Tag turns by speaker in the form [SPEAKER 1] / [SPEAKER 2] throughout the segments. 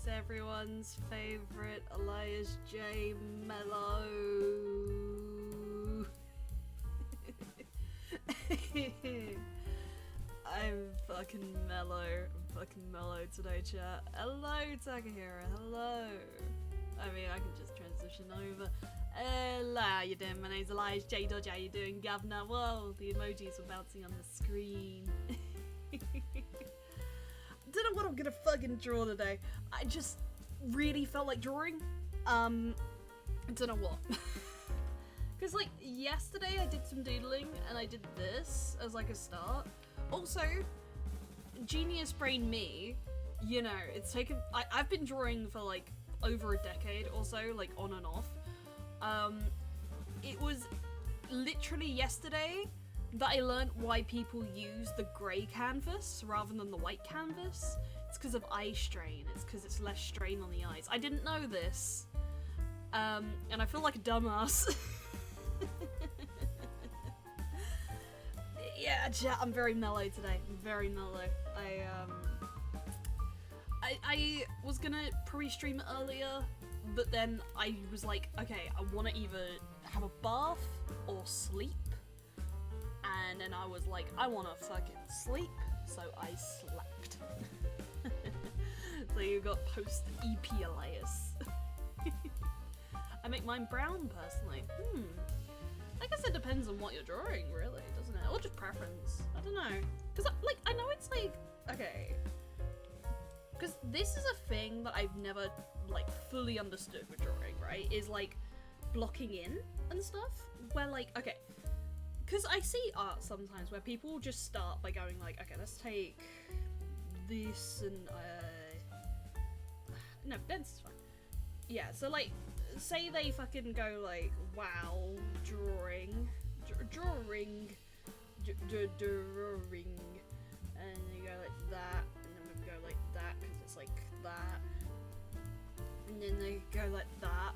[SPEAKER 1] everyone's favorite Elias J. Mello. I'm fucking mellow today, chat. Hello, Takahira. Hello. I mean, I can just transition over. Hello, how you doing? My name's Elias J. Dodge. How you doing, Governor? Whoa, the emojis were bouncing on the screen. Don't know what I'm gonna fucking draw today. I just really felt like drawing. I don't know what. Because, like, yesterday I did some doodling and I did this as, like, a start. Also, genius brain me, you know, it's taken... I've been drawing for, like, over a decade or so, like, on and off. It was literally yesterday that I learned why people use the grey canvas rather than the white canvas. It's because of eye strain. It's because it's less strain on the eyes. I didn't know this. And I feel like a dumbass. Yeah, chat, I'm very mellow today. I'm very mellow. I was gonna pre-stream earlier, but then I was like, okay, I want to either have a bath or sleep. And then I was like, I want to fucking sleep, so I slept. So you got post-EP Elias. I make mine brown, personally. I guess it depends on what you're drawing, really, doesn't it? Or just preference. I don't know. Because, like, I know it's like, okay. Because this is a thing that I've never, like, fully understood with drawing, right? Is, like, blocking in and stuff. Where, like, okay. Because I see art sometimes where people just start by going, like, okay, let's take this and, no, that's fine. Yeah, so, like, say they fucking go, like, wow, drawing, and you go like that, and then we go like that, because it's like that, and then they go like that.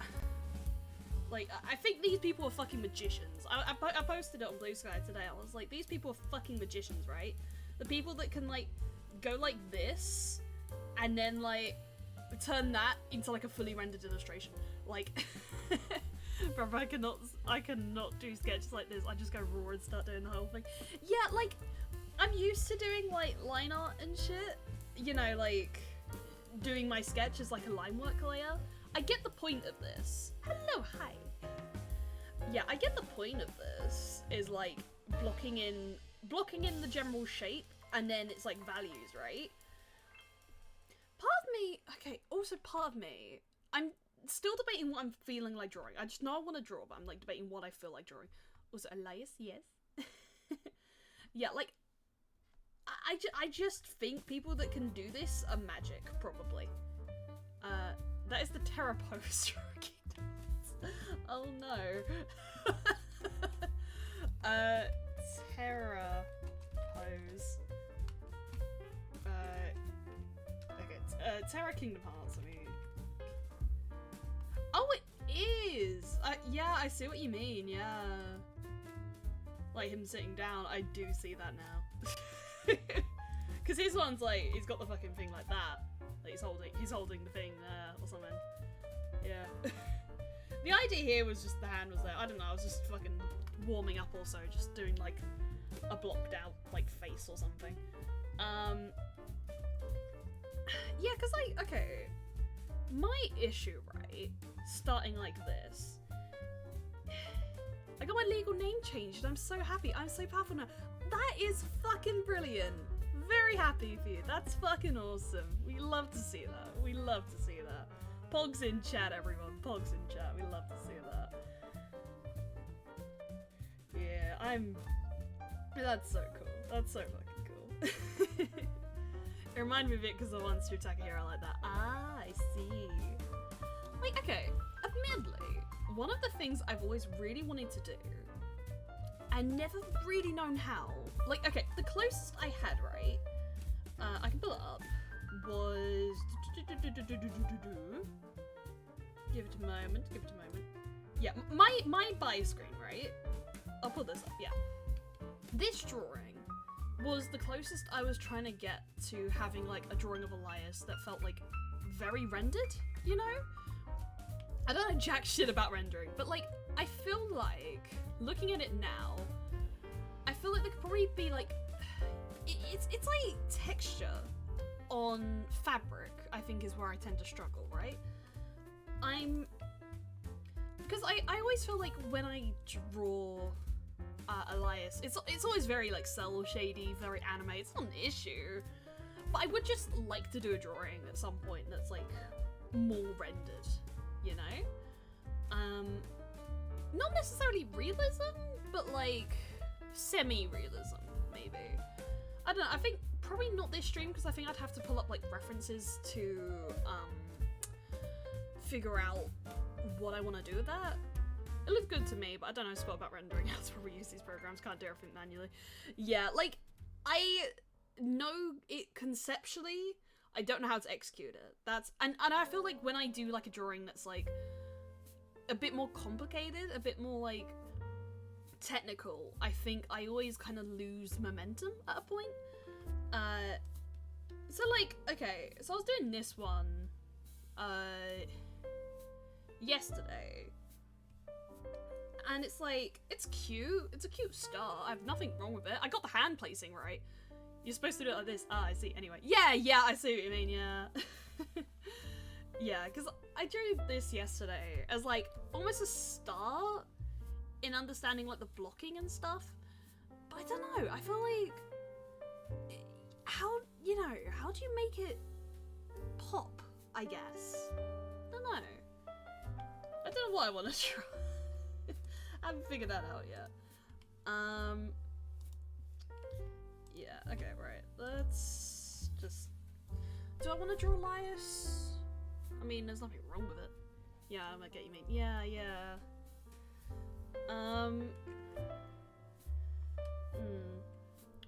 [SPEAKER 1] Like, I think these people are fucking magicians. I posted it on Blue Sky today. I was like, these people are fucking magicians, right? The people that can, like, go like this, and then, like, turn that into, like, a fully rendered illustration. Like, bro, I cannot do sketches like this. I just go raw and start doing the whole thing. Yeah, like, I'm used to doing, like, line art and shit. You know, like, doing my sketch as, like, a line work layer. I get the point of this. Hello, hi. Yeah, I get the point of this is, like, blocking in the general shape, and then it's, like, values, right? Part of me, okay, also part of me, I'm still debating what I'm feeling like drawing. I just know I want to draw, but I'm, like, debating what I feel like drawing. Also, Elias, yes. Yeah, like, I just think people that can do this are magic, probably. That is the Terra pose. Oh no. Terra pose. Okay, Terra Kingdom Hearts, I mean. Oh, it is! Yeah, I see what you mean, yeah. Like him sitting down, I do see that now. Because his one's like, he's got the fucking thing like that. Like he's holding the thing there or something. Yeah. The idea here was just the hand was there. I don't know, I was just fucking warming up also, just doing like a blocked out like face or something. Yeah, because like, okay, my issue, right, starting like this, I got my legal name changed and I'm so happy. I'm so powerful now. That is fucking brilliant. Very happy for you. That's fucking awesome. We love to see that. We love to see that. Pogs in chat, everyone. Pogs in chat. We love to see that. Yeah, that's so cool. That's so fucking cool. It reminded me of it because the ones through Takahira like that. Ah, I see. Like, okay, admittedly, one of the things I've always really wanted to do, and never really known how, like, okay, the closest I had, right, I can pull it up, was, give it a moment, yeah, my bio screen, right, I'll pull this up, yeah, this drawing was the closest I was trying to get to having, like, a drawing of Elias that felt, like, very rendered, you know? I don't know jack shit about rendering, but like, I feel like, looking at it now, I feel like there could probably be like, it's like texture on fabric, I think is where I tend to struggle, right? Because I always feel like when I draw Elias, it's always very like cell shady, very anime, it's not an issue. But I would just like to do a drawing at some point that's like more rendered, you know? Not necessarily realism, but like semi-realism, maybe. I don't know, I think probably not this stream because I think I'd have to pull up like references to figure out what I want to do with that. It looked good to me, but I don't know spot about rendering how to probably use these programs, can't do everything manually. Yeah, like, I know it conceptually, I don't know how to execute it. And I feel like when I do like a drawing that's like a bit more complicated, a bit more like technical, I think I always kind of lose momentum at a point. So like, okay, so I was doing this one yesterday, and it's like, it's cute, it's a cute start, I have nothing wrong with it, I got the hand placing right. You're supposed to do it like this. Ah, I see. Anyway. Yeah, I see what you mean, yeah. Yeah, because I drew this yesterday as, like, almost a start in understanding, like, the blocking and stuff. But I don't know. I feel like... How do you make it pop, I guess? I don't know. I don't know what I want to try. I haven't figured that out yet. Yeah, okay, right. Let's just... Do I want to draw Elias? I mean, there's nothing wrong with it. Yeah, I might get you mean. Yeah.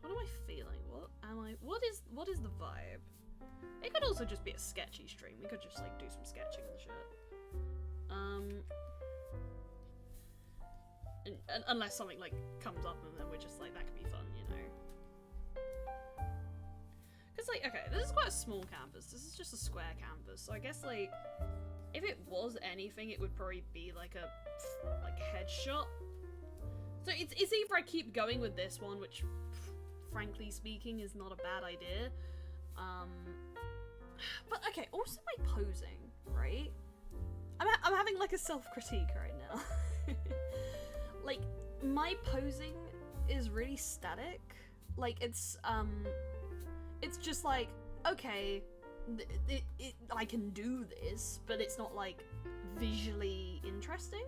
[SPEAKER 1] What am I feeling? What is the vibe? It could also just be a sketchy stream. We could just, like, do some sketching and shit. Unless something, like, comes up and then we're just like, that could be fun, you know? Because, like, okay, this is quite a small canvas. This is just a square canvas. So I guess, like, if it was anything, it would probably be, like, a, like, headshot. So it's either I keep going with this one, which, frankly speaking, is not a bad idea. But, okay, also my posing, right? I'm having, like, a self-critique right now. Like, my posing is really static. Like, it's just like, okay, I can do this, but it's not, like, visually interesting.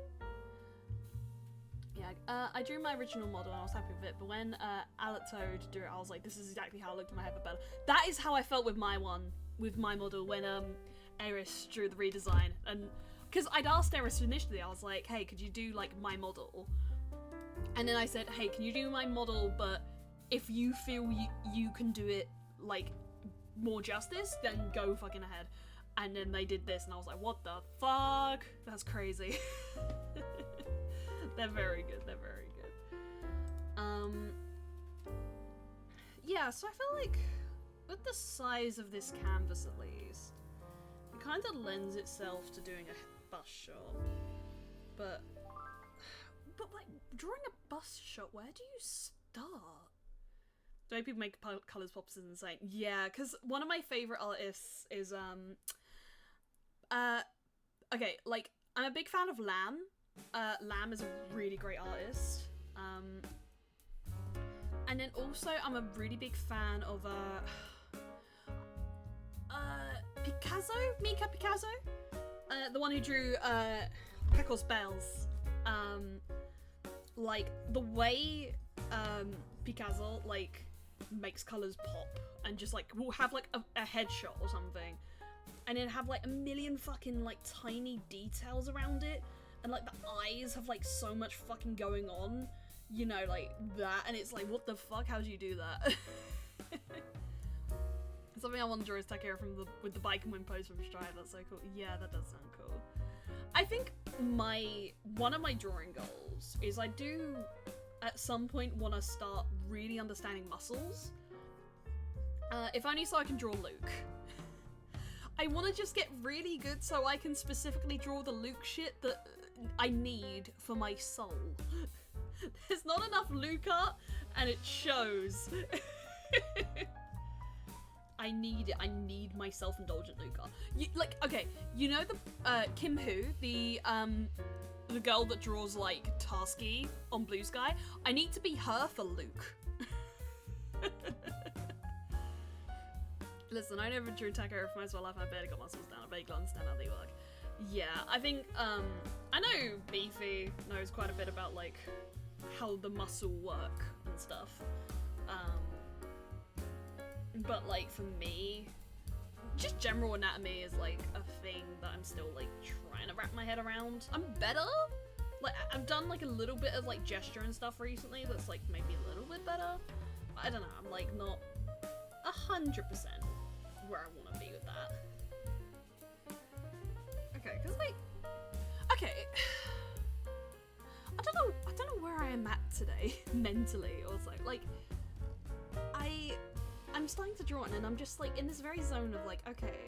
[SPEAKER 1] Yeah, I drew my original model and I was happy with it, but when Alatoad drew it, I was like, this is exactly how it looked in my head, but better. That is how I felt with my model, when Eris drew the redesign. And because I'd asked Eris initially, I was like, hey, could you do, like, my model? And then I said, hey, can you do my model, but if you feel you can do it, like, more justice, then go fucking ahead. And then they did this, and I was like, what the fuck? That's crazy. They're very good, they're very good. Yeah, so I feel like, with the size of this canvas at least, it kind of lends itself to doing a bust shot. But like, drawing a bust shot, where do you start? The way people make colours pops is insane. Yeah, because one of my favourite artists is, okay, like, I'm a big fan of Lamb. Lamb is a really great artist. And then also, I'm a really big fan of, Picasso? Mika Picasso? The one who drew, Pecos Bells. Like, the way, Picasso, like, makes colours pop and just, like, will have, like, a headshot or something. And then have, like, a million fucking, like, tiny details around it. And, like, the eyes have, like, so much fucking going on. You know, like, that. And it's like, what the fuck? How do you do that? Something I want to draw is Takara with the bike and wind pose from Stride. That's so cool. Yeah, that does sound cool. I think one of my drawing goals is I do, at some point, want to start really understanding muscles. If only so I can draw Luke. I want to just get really good so I can specifically draw the Luke shit that I need for my soul. There's not enough Luke art, and it shows. I need it. I need my self-indulgent Luke art. Like, okay, you know the Kim Hu, the girl that draws like Tarsky on Blue Sky? I need to be her for Luke. Listen, I never drew Takara for most of my life. I barely got muscles down. I barely understand how they work. Yeah, I think, I know Beefy knows quite a bit about, like, how the muscle work and stuff. But, like, for me, just general anatomy is, like, a thing that I'm still, like, trying to wrap my head around. I'm better. Like, I've done, like, a little bit of, like, gesture and stuff recently that's, like, maybe a little bit better. But I don't know, I'm, like, not 100% where I want to be with that. Okay, because like, okay, I don't know where I am at today mentally or so. Like, I'm starting to draw it and I'm just like in this very zone of like, okay,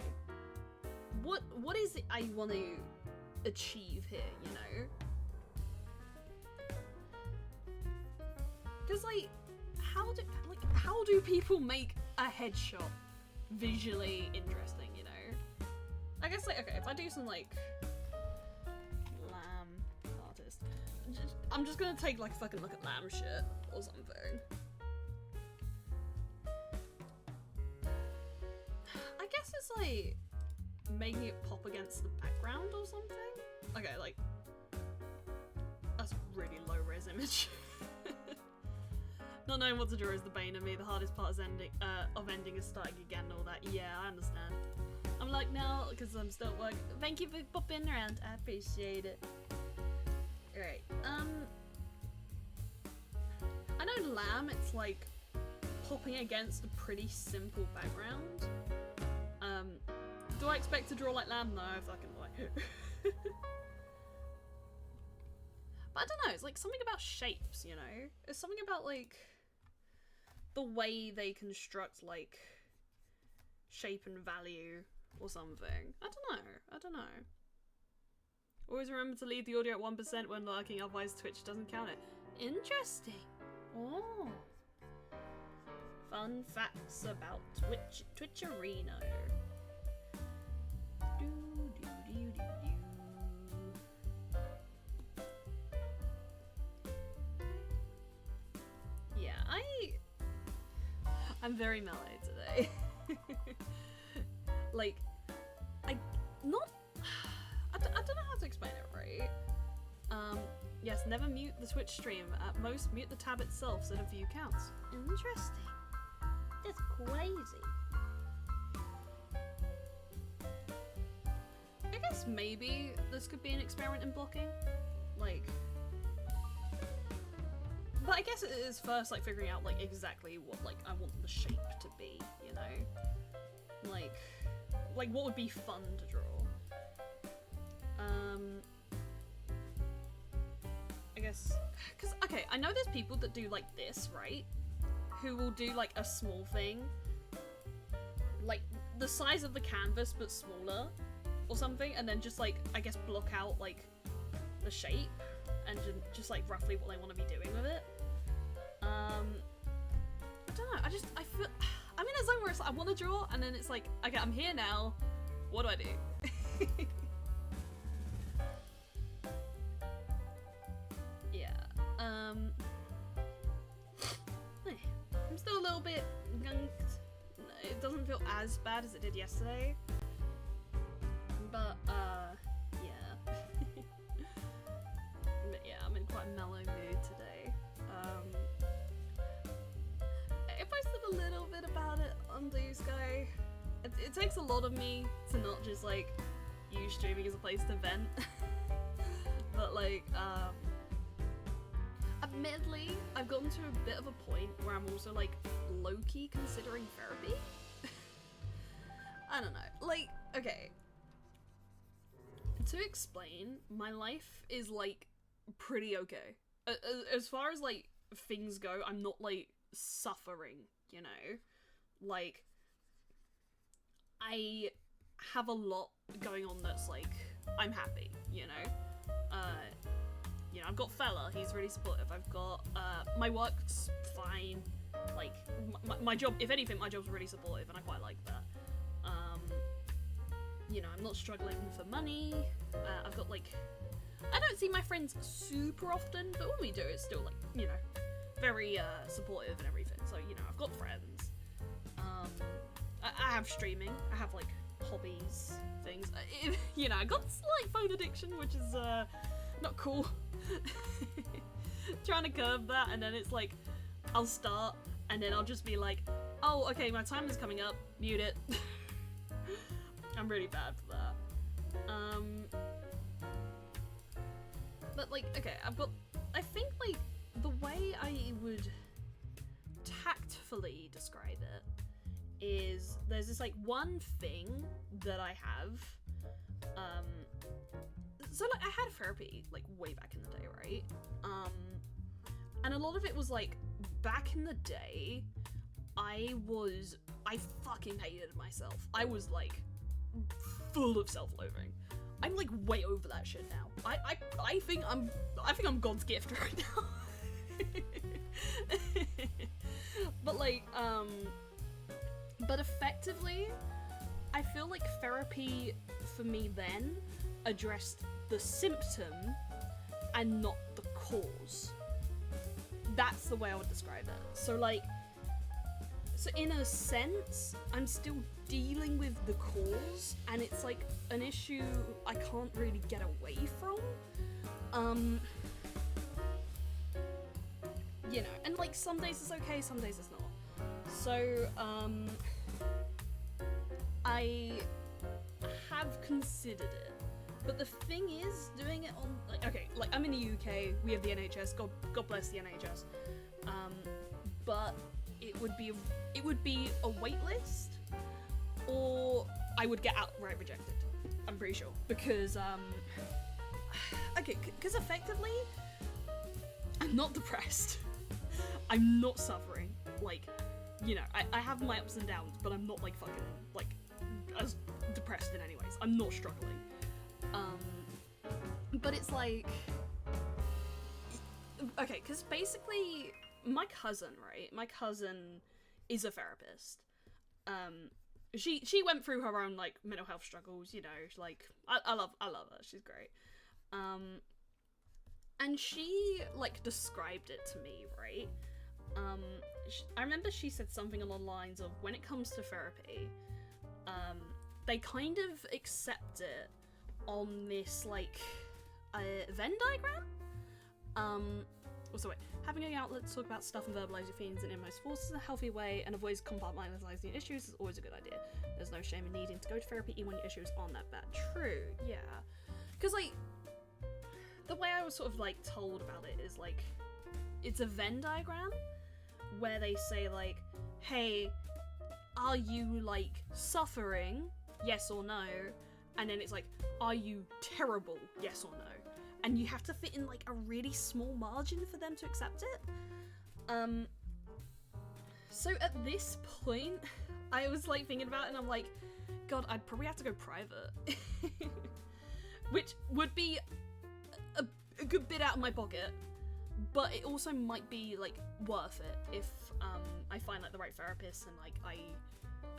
[SPEAKER 1] what is it I want to achieve here, you know? Because like, how do people make a headshot visually interesting, you know? I guess, like, okay, if I do some, like, lamb artist, I'm just gonna take, like, a fucking look at lamb shit or something. I guess it's, like, making it pop against the background or something? Okay, like, that's a really low-res image. Not knowing what to draw is the bane of me. The hardest part is ending is starting again and all that. Yeah, I understand. I'm like, now, because I'm still at work. Thank you for popping around. I appreciate it. Alright, I know lamb, it's like popping against a pretty simple background. Do I expect to draw like lamb? No, fucking way. But I don't know, it's like something about shapes, you know? It's something about like the way they construct like shape and value or something. I don't know. Always remember to leave the audio at 1% when lurking, otherwise Twitch doesn't count it. Interesting. Oh. Fun facts about Twitcherino. Yeah, I'm very mellow today. Like, I don't know how to explain it, right? Yes, never mute the Twitch stream. At most, mute the tab itself so the view counts. Interesting. That's crazy. I guess maybe this could be an experiment in blocking. Like, but I guess it is first like figuring out like exactly what like I want the shape to be, you know? Like what would be fun to draw. I guess, cause okay, I know there's people that do like this, right? Who will do like a small thing, like the size of the canvas but smaller or something, and then just like, I guess block out like the shape and just like roughly what they want to be doing with it. I don't know, I feel, I'm in a zone where it's like, I want to draw, and then it's like, okay, I'm here now, what do I do? Yeah, I'm still a little bit gunked. It doesn't feel as bad as it did yesterday, but yeah. But yeah, I'm in quite a mellow mood today. I posted a little bit about it on Blue Sky. It takes a lot of me to not just like use streaming as a place to vent. But like, admittedly, I've gotten to a bit of a point where I'm also like low-key considering therapy. I don't know, like, okay. To explain, my life is like pretty okay. As far as like things go, I'm not like suffering, you know? Like, I have a lot going on that's like, I'm happy, you know? You know, I've got Fella, he's really supportive. I've got, my work's fine. Like, my job, if anything, my job's really supportive and I quite like that. You know, I'm not struggling for money. I've got like, I don't see my friends super often, but when we do, it's still like, you know, very supportive and everything. So, you know, I've got friends. I have streaming. I have like hobbies, things. You know, I got slight phone addiction, which is not cool. Trying to curb that, and then it's like, I'll start, and then I'll just be like, oh, okay, my time is coming up, mute it. I'm really bad for that. But like, okay, I think like, the way I would tactfully describe it is, there's this like one thing that I have, so like I had therapy like way back in the day, right? And a lot of it was like, back in the day, I fucking hated myself. I was like full of self-loathing. I'm like way over that shit now. I think I'm God's gift right now. But like, but effectively, I feel like therapy for me then addressed the symptom and not the cause. That's the way I would describe it. So like, so in a sense, I'm still dealing with the cause, and it's like an issue I can't really get away from. You know, and like some days it's okay, some days it's not. So, I have considered it. But the thing is, doing it on, like, okay, like, I'm in the UK, we have the NHS, God bless the NHS, but it would be a wait list, or I would get outright rejected, I'm pretty sure, because, okay, because effectively, I'm not depressed, I'm not suffering, like, you know, I have my ups and downs, but I'm not, like, fucking, like, as depressed in any ways, I'm not struggling. But it's like, okay, because basically, my cousin, right? My cousin is a therapist. She went through her own, like, mental health struggles, you know, like, I love her, she's great. And she, like, described it to me, right? I remember she said something along the lines of, when it comes to therapy, they kind of accept it on this, like, Venn diagram? Also, wait, having an outlet to talk about stuff and verbalize your feelings in most forces in a healthy way and avoids compartmentalizing issues is always a good idea. There's no shame in needing to go to therapy even when your issues aren't that bad. True, yeah. Because, like, the way I was sort of, like, told about it is, like, it's a Venn diagram where they say, like, hey, are you, like, suffering? Yes or no? And then it's like, are you terrible? Yes or no? And you have to fit in like a really small margin for them to accept it. So at this point, I was like thinking about it and I'm like, God, I'd probably have to go private. Which would be a good bit out of my pocket, but it also might be like worth it if I find like the right therapist and like I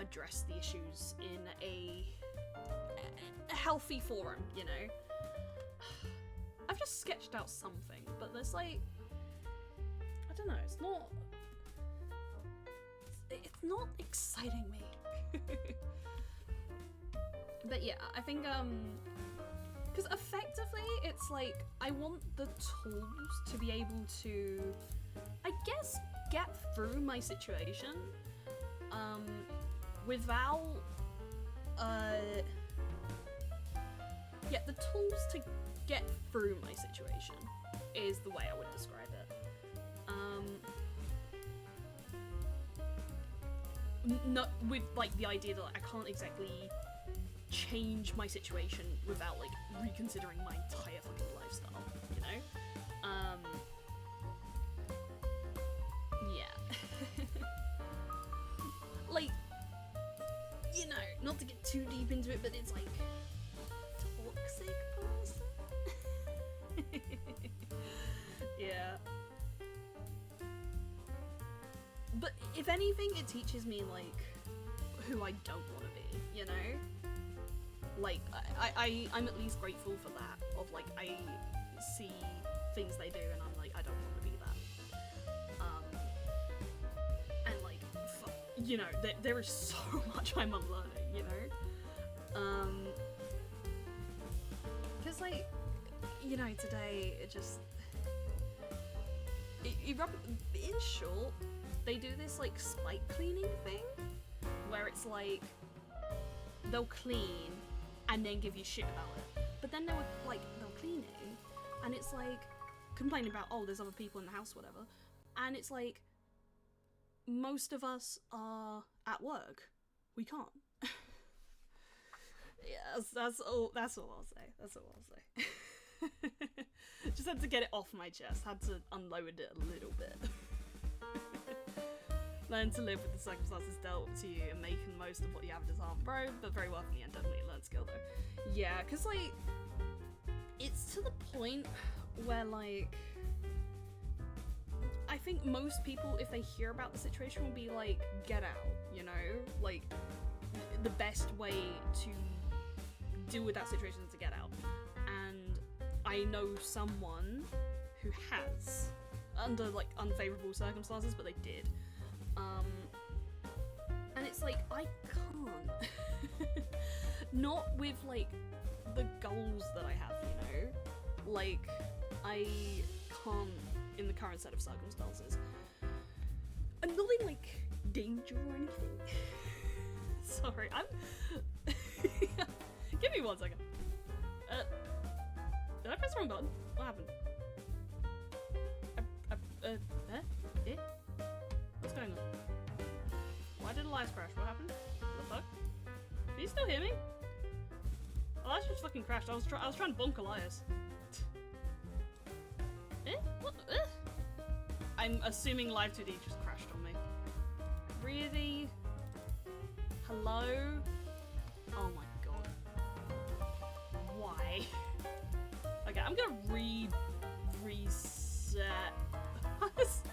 [SPEAKER 1] address the issues in a healthy forum, you know? I've just sketched out something, but there's like, I don't know, it's not exciting me. But yeah, I think, because effectively it's like, I want the tools to be able to, I guess, get through my situation, without, yeah, the tools to get through my situation is the way I would describe it. Not with, like, the idea that like, I can't exactly change my situation without, like, reconsidering my entire fucking lifestyle, you know? Yeah. Like, you know, not to get too deep into it, but it's like toxic person. Yeah. But if anything, it teaches me like who I don't want to be, you know? Like, I'm at least grateful for that, of like, I see things they do and I'm like, I don't want to be that. And like, you know, there is so much I'm unlearning, you know? Because like, you know, today, it just, in short, they do this like spike cleaning thing, where it's like, they'll clean and then give you shit about it. But then they'll cleaning and it's like complaining about, oh, there's other people in the house, whatever. And it's like, most of us are at work. We can't. Yes, that's all I'll say. That's all I'll say. Just had to get it off my chest. Had to unload it a little bit. Learn to live with the circumstances dealt to you and making the most of what you have in this hard road, but very welcome and definitely a learned skill though. Yeah, because like, it's to the point where like, I think most people, if they hear about the situation, will be like, get out, you know? Like, the best way to deal with that situation is to get out. And I know someone who has, under like unfavourable circumstances, but they did. And it's like, I can't. Not with like the goals that I have, you know? Like, I can't in the current set of circumstances. I'm not in like danger or anything. Sorry, I'm give me 1 second. Did I press the wrong button? What happened? Eh? What's going on? Why did Elias crash? What happened? What the fuck? Can you still hear me? Elias just fucking crashed. I was trying to bonk Elias. What? I'm assuming Live 2D just crashed on me. Really? Hello? Oh my god. Why? Okay, I'm gonna reset.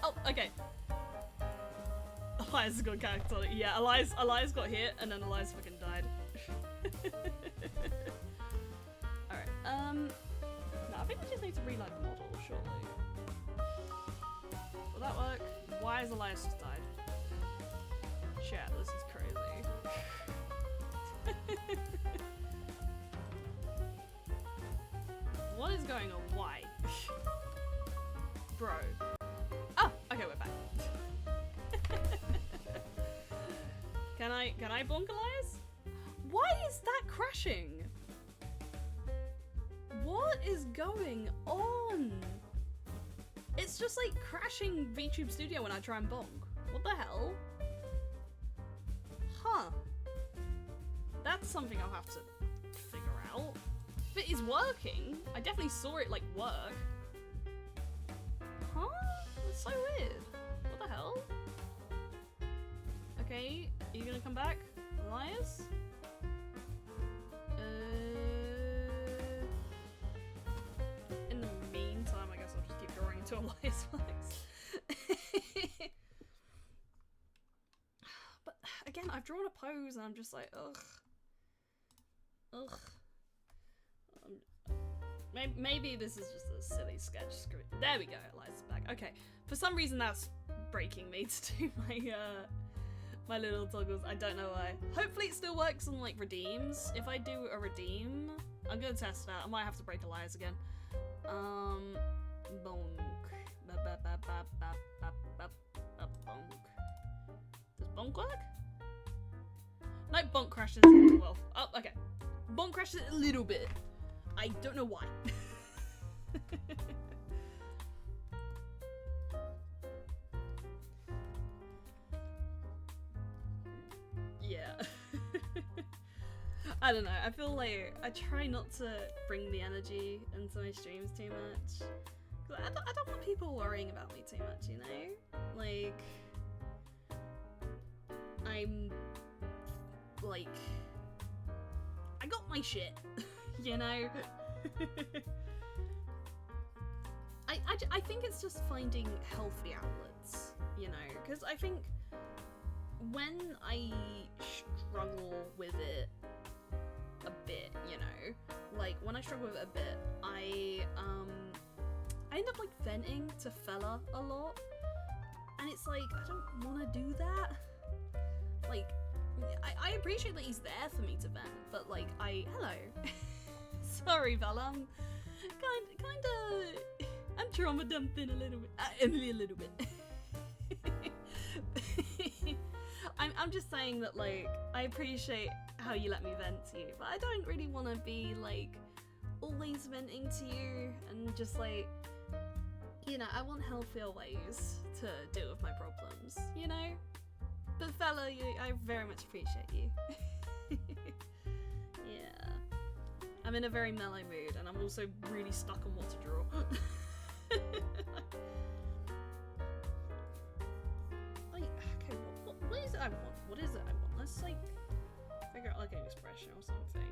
[SPEAKER 1] Oh, okay. Elias got catatonic. Yeah, Elias got hit and then Elias fucking died. Alright, no, I think we just need to relight the model, surely. Will that work? Why has Elias just died? Chat, this is crazy. What is going on? Why? Bro. Oh, okay, we're back. Can I bonk Elias? Why is that crashing? What is going on? It's just like crashing VTube Studio when I try and bonk. What the hell? Huh. That's something I'll have to figure out. But it's working. I definitely saw it like work. Huh? That's so weird. What the hell? Okay, are you gonna come back, Elias? In the meantime, I guess I'll just keep going until Elias flags. But again, I've drawn a pose and I'm just like, ugh. Ugh. Maybe this is just a silly sketch script. There we go, Elias is back. Okay, for some reason that's breaking me to do my little toggles. I don't know why. Hopefully it still works on like redeems. If I do a redeem, I'm gonna test it out. I might have to break Elias again. Bonk. Bonk. Does bonk work? No, bonk crashes as well. Oh, okay. Bonk crashes a little bit. I don't know why. Yeah. I don't know. I feel like I try not to bring the energy into my streams too much. I don't want people worrying about me too much, you know? Like, I'm like, I I got my shit, you know? I think it's just finding healthy outlets, you know? Because I think when I struggle with it a bit, you know, like when I struggle with it a bit, I end up like venting to Fella a lot, and it's like I don't want to do that. Like, I appreciate that he's there for me to vent, but like hello, sorry Fella, I'm I'm trauma dumping a little bit, Emily a little bit. I'm just saying that, like, I appreciate how you let me vent to you, but I don't really want to be, like, always venting to you, and just, like, you know, I want healthier ways to deal with my problems, you know? But Fella, I very much appreciate you. Yeah. I'm in a very mellow mood, and I'm also really stuck on what to draw. Okay, what is it I want? What is it I want? Let's, like, figure out, like, an expression or something.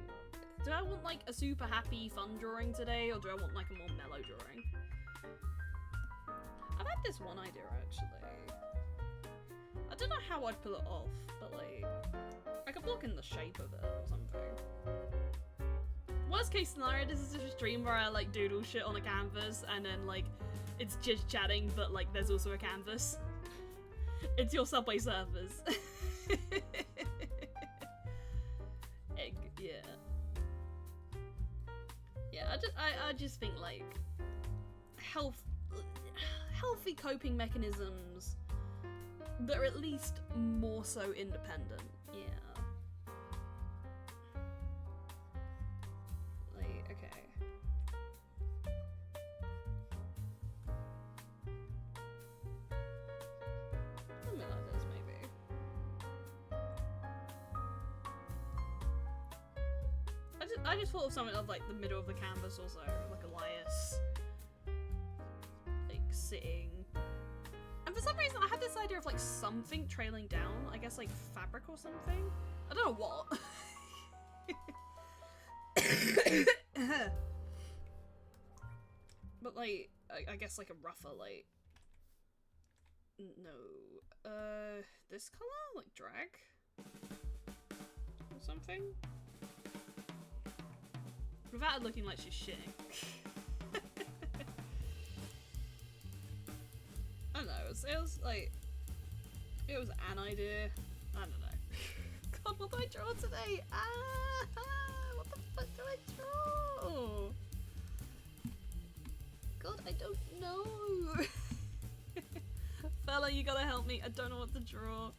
[SPEAKER 1] Do I want, like, a super happy, fun drawing today, or do I want, like, a more mellow drawing? I've had this one idea, actually. I don't know how I'd pull it off, but, like, I could block in the shape of it or something. Worst case scenario, this is just a stream where I, like, doodle shit on a canvas, and then, like, it's just chatting, but, like, there's also a canvas. It's your Subway Surfers. Egg, yeah. Yeah, I just think, like, healthy coping mechanisms that are at least more so independent, yeah. Like, okay. Something like this, maybe. I just thought of something of, like, the middle of the canvas also, like Elias, like, sitting. And for some reason, I had this idea of, like, something trailing down. I guess, like, fabric or something? I don't know what. But, like, I guess, like, a rougher, like... No. This color? Like, drag? Or something? Without it looking like she's shitting. I don't know, it was like, it was an idea. I don't know. God, what do I draw today? What the fuck do I draw? God, I don't know. Fella, you gotta help me. I don't know what to draw.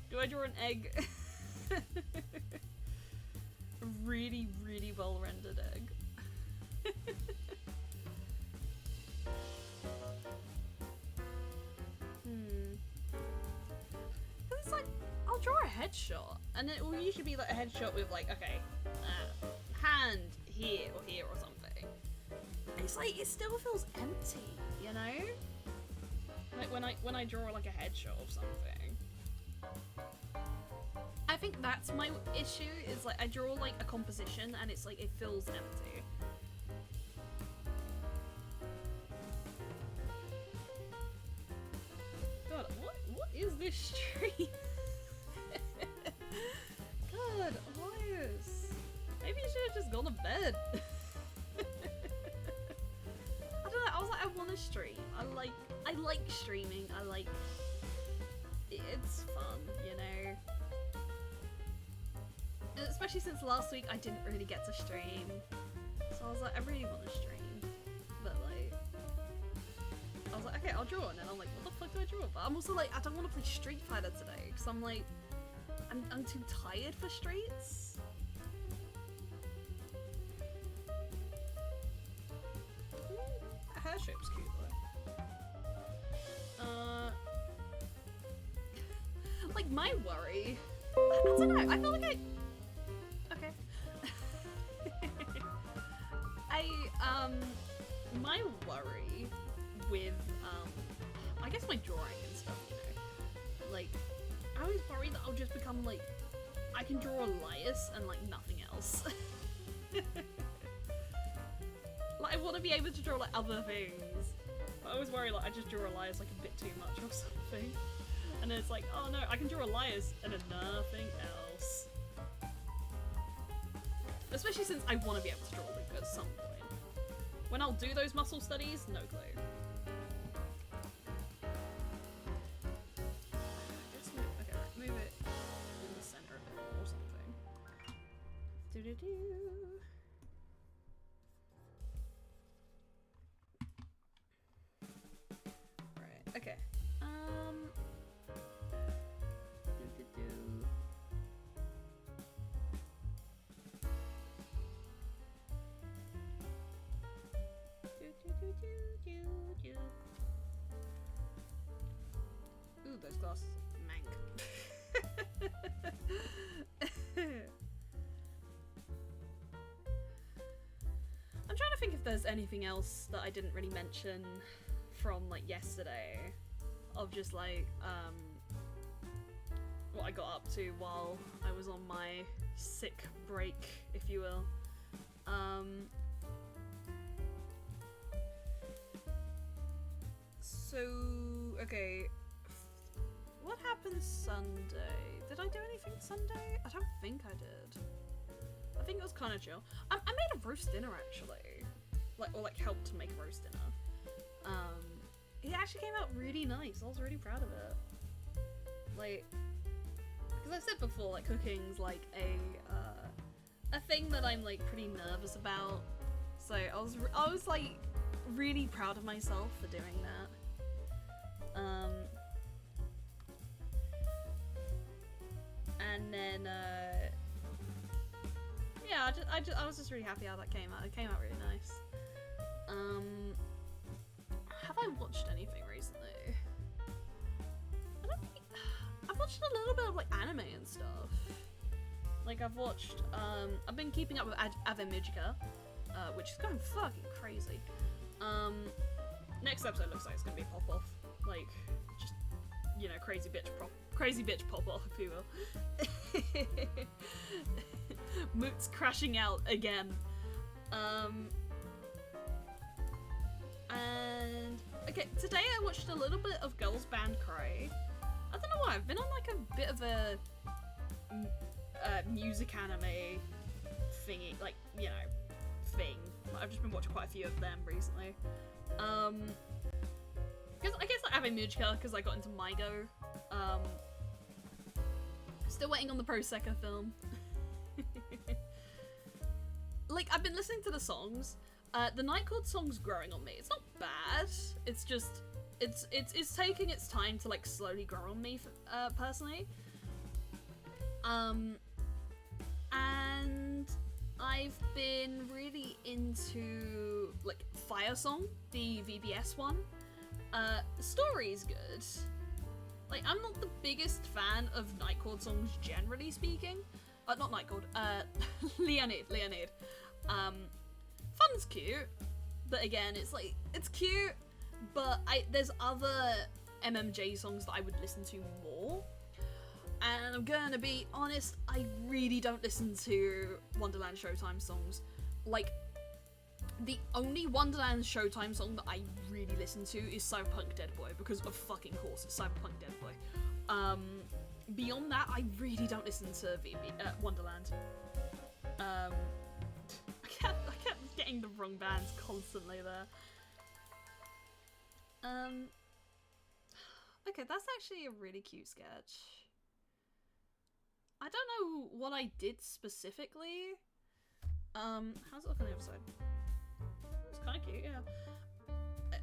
[SPEAKER 1] Do I draw an egg? A really, really well rendered egg. It's like, I'll draw a headshot, and it will usually be like a headshot with like, okay, hand here or something. And it's like, it still feels empty, you know? Like when I draw like a headshot of something. I think that's my issue, is like I draw like a composition and it's like it feels empty. God, what is this stream? God, Elias. Maybe you should have just gone to bed. I don't know, I was like, I want to stream. I like streaming. It's fun, you know? Especially since last week I didn't really get to stream. So I was like, I really want to stream. But like, I was like, okay, I'll draw. And then I'm like, what the fuck do I draw? But I'm also like, I don't want to play Street Fighter today. Because I'm like, I'm too tired for streets. A hair shape's cute though. Like my worry, I don't know, I feel like okay. My worry with, I guess my drawing and stuff, you know, like, I always worry that I'll just become, like, I can draw Elias and, like, nothing else. else. Like, I want to be able to draw like other things. But I always worry like I just draw Elias like a bit too much or something. And then it's like, oh no, I can draw Elias and then nothing else. Especially since I want to be able to draw Luca at some point. When I'll do those muscle studies, no clue. Just move, okay, right, move it in the center a bit more or something. Do-do-do. Right, okay. Do-do-do. Ooh, those glasses. Mank. I'm trying to think if there's anything else that I didn't really mention from like yesterday of just like what I got up to while I was on my sick break, if you will. So, okay, what happened Sunday? Did I do anything Sunday? I don't think I did. I think it was kind of chill. I made a roast dinner actually, like helped to make a roast dinner. It actually came out really nice. I was really proud of it. Like, because I've said before, like cooking's like a thing that I'm like pretty nervous about. So I was like really proud of myself for doing that. And then yeah, I was just really happy how that came out. It came out really nice. Have I watched anything recently? I've watched a little bit of like anime and stuff. Like I've watched, I've been keeping up with Ave Magica, which is going fucking crazy. Next episode looks like it's gonna be a pop-off. Like, just, you know, crazy bitch pop-off, if you will. Moot's crashing out again. And okay, today I watched a little bit of Girls Band Cry. I don't know why, I've been on like a bit of a music anime thingy, like, you know, thing. I've just been watching quite a few of them recently. I guess like Ave Magica, because I got into Mygo. Still waiting on the Prosecco film. Like, I've been listening to the songs. The Night Court song's growing on me. It's not bad. It's just, it's taking its time to like slowly grow on me, personally. And I've been really into like Fire Song, the VBS one. Story's good. Like, I'm not the biggest fan of Night Court songs generally speaking. Not Night Court, Leonid. Fun's cute, but again, it's like, it's cute, but there's other MMJ songs that I would listen to more. And I'm gonna be honest, I really don't listen to Wonderland Showtime songs. Like, the only Wonderland Showtime song that I really listen to is Cyberpunk Dead Boy, because of fucking course it's Cyberpunk Dead Boy. Beyond that, I really don't listen to Wonderland. I kept getting the wrong bands constantly there. Okay, that's actually a really cute sketch. I don't know what I did specifically. How's it look on the other side? It's kind of cute, yeah.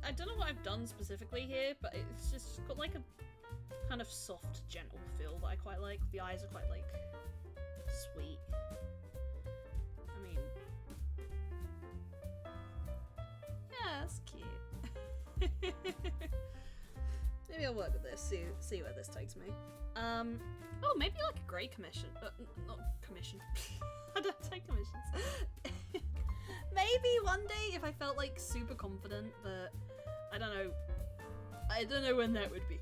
[SPEAKER 1] I don't know what I've done specifically here, but it's just got like a kind of soft, gentle feel that I quite like. The eyes are quite like sweet. I mean, yeah, that's cute. Maybe I'll work with this, see where this takes me. Oh, maybe like a grey commission. Not commission. I don't take commissions. Maybe one day if I felt like super confident, but I don't know. I don't know when that would be.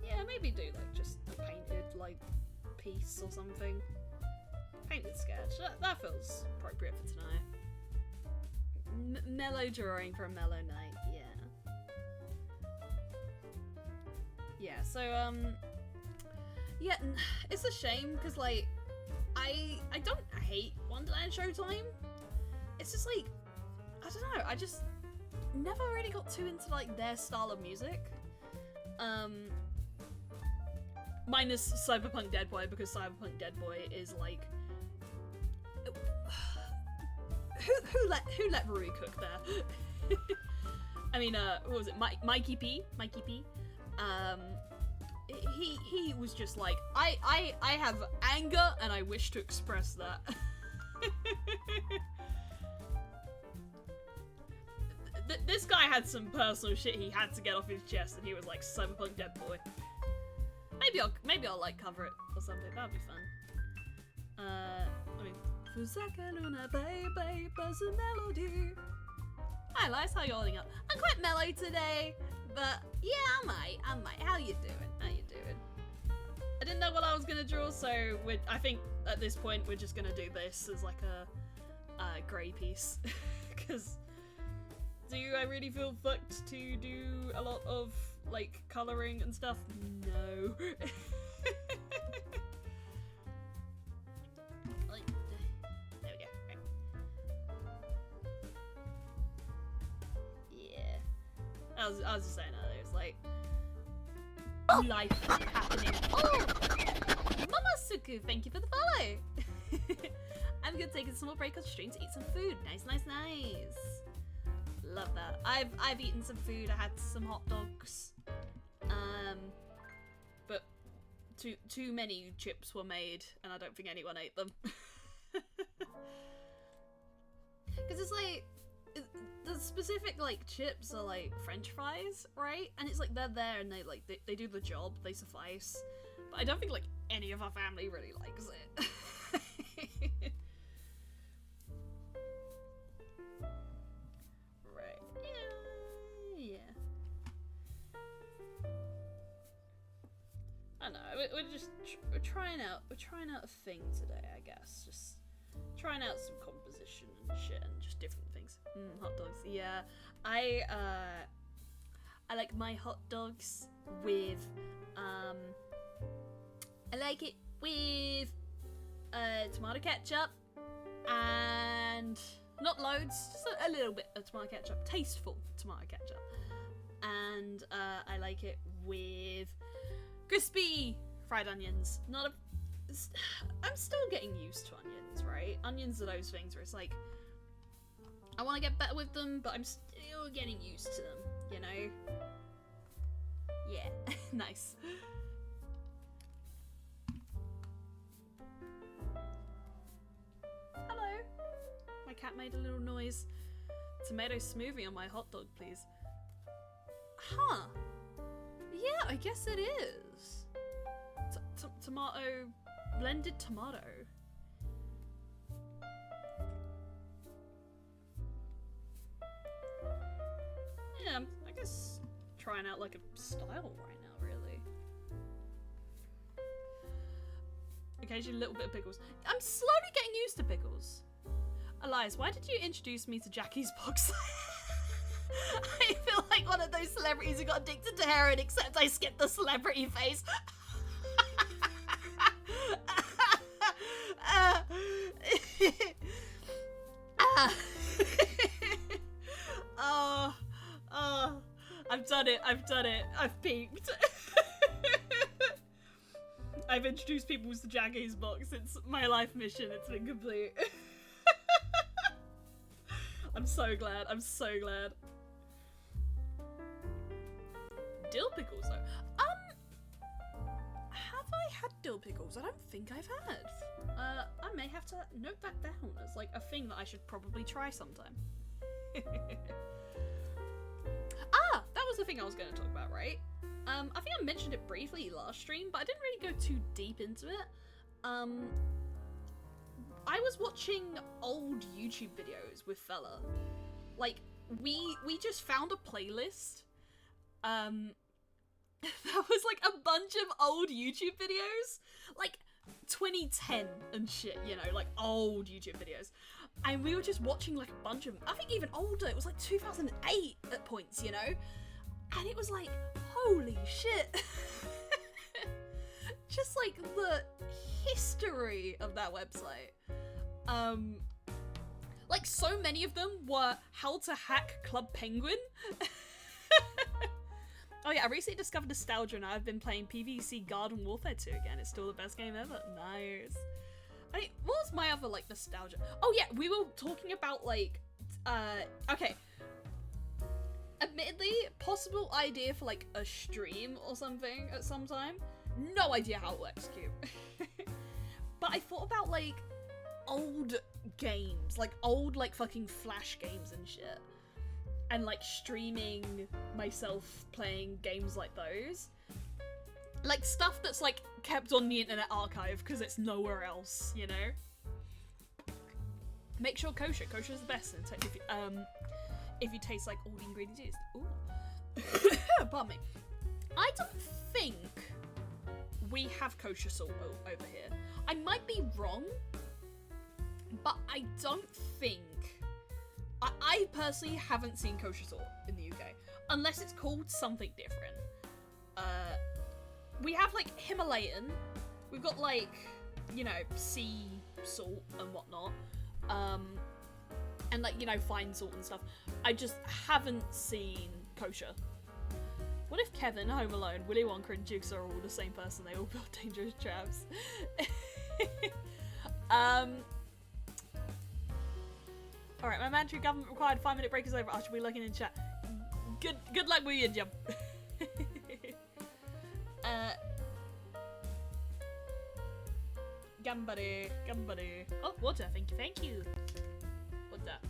[SPEAKER 1] Yeah, maybe do like just a painted like piece or something. Painted sketch. That feels appropriate for tonight. Mellow drawing for a mellow night. Yeah. Yeah. So yeah, it's a shame because like I don't hate Wonderland Showtime. It's just like I don't know. I just never really got too into like their style of music. Minus Cyberpunk Dead Boy, because Cyberpunk Dead Boy is like who let Rui cook there? I mean, what was it? Mikey P. He was just like, I have anger and I wish to express that. This guy had some personal shit he had to get off his chest, and he was like, Cyberpunk Dead Boy. Maybe I'll like cover it or something. That'd be fun. I mean, Fusaka Luna Baby Buzz a Melody. Hi Lice, how you holding up? I'm quite mellow today, but yeah, I might. How you doing? I didn't know what I was gonna draw, so I think at this point we're just gonna do this as like a grey piece, because do I really feel fucked to do a lot of like colouring and stuff? No. Like, there we go. Right. Yeah. I was just saying earlier, it's like life happening. Oh! Mama Suku, thank you for the follow! I'm gonna take a small break on stream to eat some food. Nice. Love that. I've eaten some food. I had some hot dogs. But too many chips were made, and I don't think anyone ate them. Because it's like the specific like chips are like French fries, right? And it's like they're there and they do the job. They suffice. But I don't think like any of our family really likes it. I know, we're trying out a thing today, I guess. Just trying out some composition and shit and just different things. Hot dogs, yeah. I like my hot dogs with I like it with tomato ketchup and not loads, just a little bit of tomato ketchup, tasteful tomato ketchup. And I like it with crispy fried onions. I'm still getting used to onions, right? Onions are those things where it's like, I want to get better with them, but I'm still getting used to them, you know? Yeah, nice. Hello. My cat made a little noise. Tomato smoothie on my hot dog, please. Huh. Yeah, I guess it is. Tomato, blended tomato. Yeah, I guess trying out like a style right now, really. Occasionally a little bit of pickles. I'm slowly getting used to pickles. Elias, why did you introduce me to Jackie's box? I feel like one of those celebrities who got addicted to heroin, except I skipped the celebrity phase. I've done it. I've peaked. I've introduced people to Jackie's box. It's my life mission. It's been complete. I'm so glad. Dill pickles though. Have I had dill pickles? I don't think I've had. I may have to note that down as like a thing that I should probably try sometime. That was the thing I was going to talk about, right? I think I mentioned it briefly last stream, but I didn't really go too deep into it. I was watching old YouTube videos with Fella. Like, we just found a playlist. That was like a bunch of old YouTube videos. Like, 2010 and shit, you know, like old YouTube videos. And we were just watching like a bunch of them. I think even older, it was like 2008 at points, you know? And it was like, holy shit. Just like the history of that website. Like so many of them were how to hack Club Penguin. Oh yeah, I recently discovered nostalgia and I've been playing PvC Garden Warfare 2 again. It's still the best game ever. Nice. I mean, what was my other, like, nostalgia? Oh yeah, we were talking about, like, okay. Admittedly, possible idea for, like, a stream or something at some time. No idea how it works, Cube. But I thought about, like, old games. Like, old, like, fucking Flash games and shit. And like streaming myself playing games like those. Like stuff that's like kept on the Internet Archive because it's nowhere else, you know? Make sure kosher. Kosher is the best if you taste like all the ingredients used. Ooh. Pardon me. I don't think we have kosher salt over here. I might be wrong, but I don't think I personally haven't seen kosher salt in the UK, unless it's called something different. We have, like, Himalayan, we've got, like, you know, sea salt and whatnot, and, like, you know, fine salt and stuff. I just haven't seen kosher. What if Kevin, Home Alone, Willy Wonka and Jukes are all the same person? They all build dangerous traps. Alright, my mandatory government required 5-minute break is over. I should be looking in chat. Good luck with your jump. Gambare. Oh, water, thank you. What's that?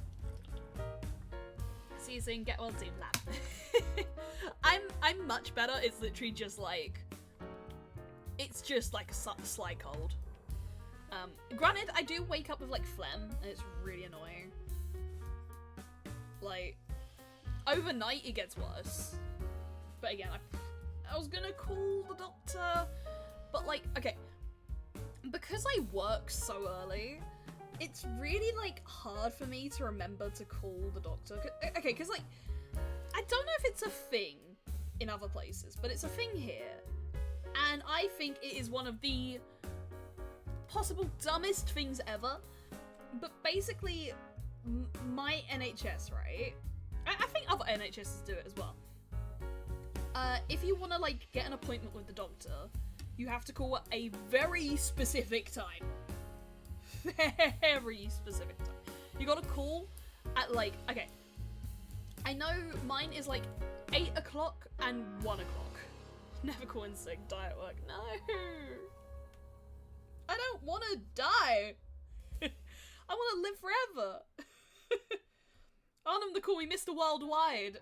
[SPEAKER 1] See you soon, get well soon, lad. I'm much better. It's literally just like, it's just like a slight cold. Granted, I do wake up with like phlegm, and it's really annoying. Like, overnight it gets worse. But again, I was gonna call the doctor, but like, okay, because I work so early, it's really like hard for me to remember to call the doctor. Okay, because like, I don't know if it's a thing in other places, but it's a thing here. And I think it is one of the possible dumbest things ever. But basically, my NHS, right? I think other NHSs do it as well. If you want to, like, get an appointment with the doctor, you have to call at a very specific time. Very specific time. You gotta call at, like, okay. I know mine is, like, 8 o'clock and 1 o'clock. Never call in sick, die at work. No! I don't want to die! I want to live forever! I want him to call me Mr. Worldwide.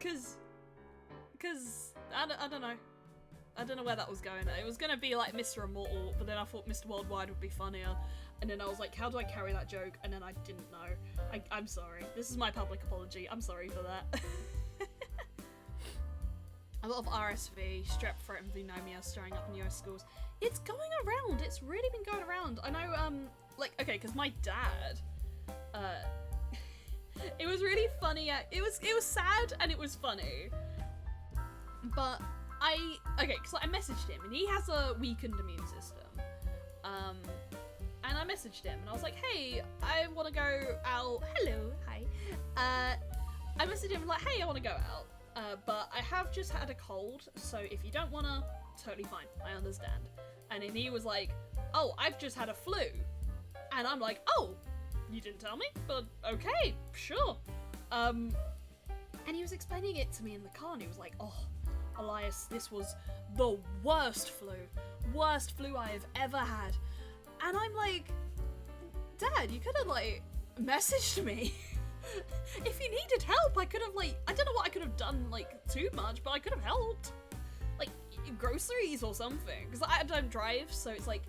[SPEAKER 1] Cause, I don't know. I don't know where that was going. It was gonna be like Mr. Immortal, but then I thought Mr. Worldwide would be funnier. And then I was like, how do I carry that joke? And then I didn't know. I'm sorry. This is my public apology. I'm sorry for that. A lot of RSV, strep throat and pneumonia stirring up in US schools. It's going around. It's really been going around. I know, like, okay, because my dad, it was really funny. It was sad and it was funny. But okay, because I messaged him and he has a weakened immune system. And I messaged him and I was like, hey, I want to go out. Hello, hi. I messaged him like, hey, I want to go out. But I have just had a cold, so if you don't wanna, totally fine, I understand. And then he was like, oh, I've just had a flu. And I'm like, oh, you didn't tell me? But okay, sure. And he was explaining it to me in the car and he was like, oh, Elias, this was the worst flu I have ever had. And I'm like, Dad, you could have, like, messaged me. If you needed help, I could have, like, I don't know what I could have done, like, too much, but I could have helped. Like, groceries or something. Because I don't drive, so it's like,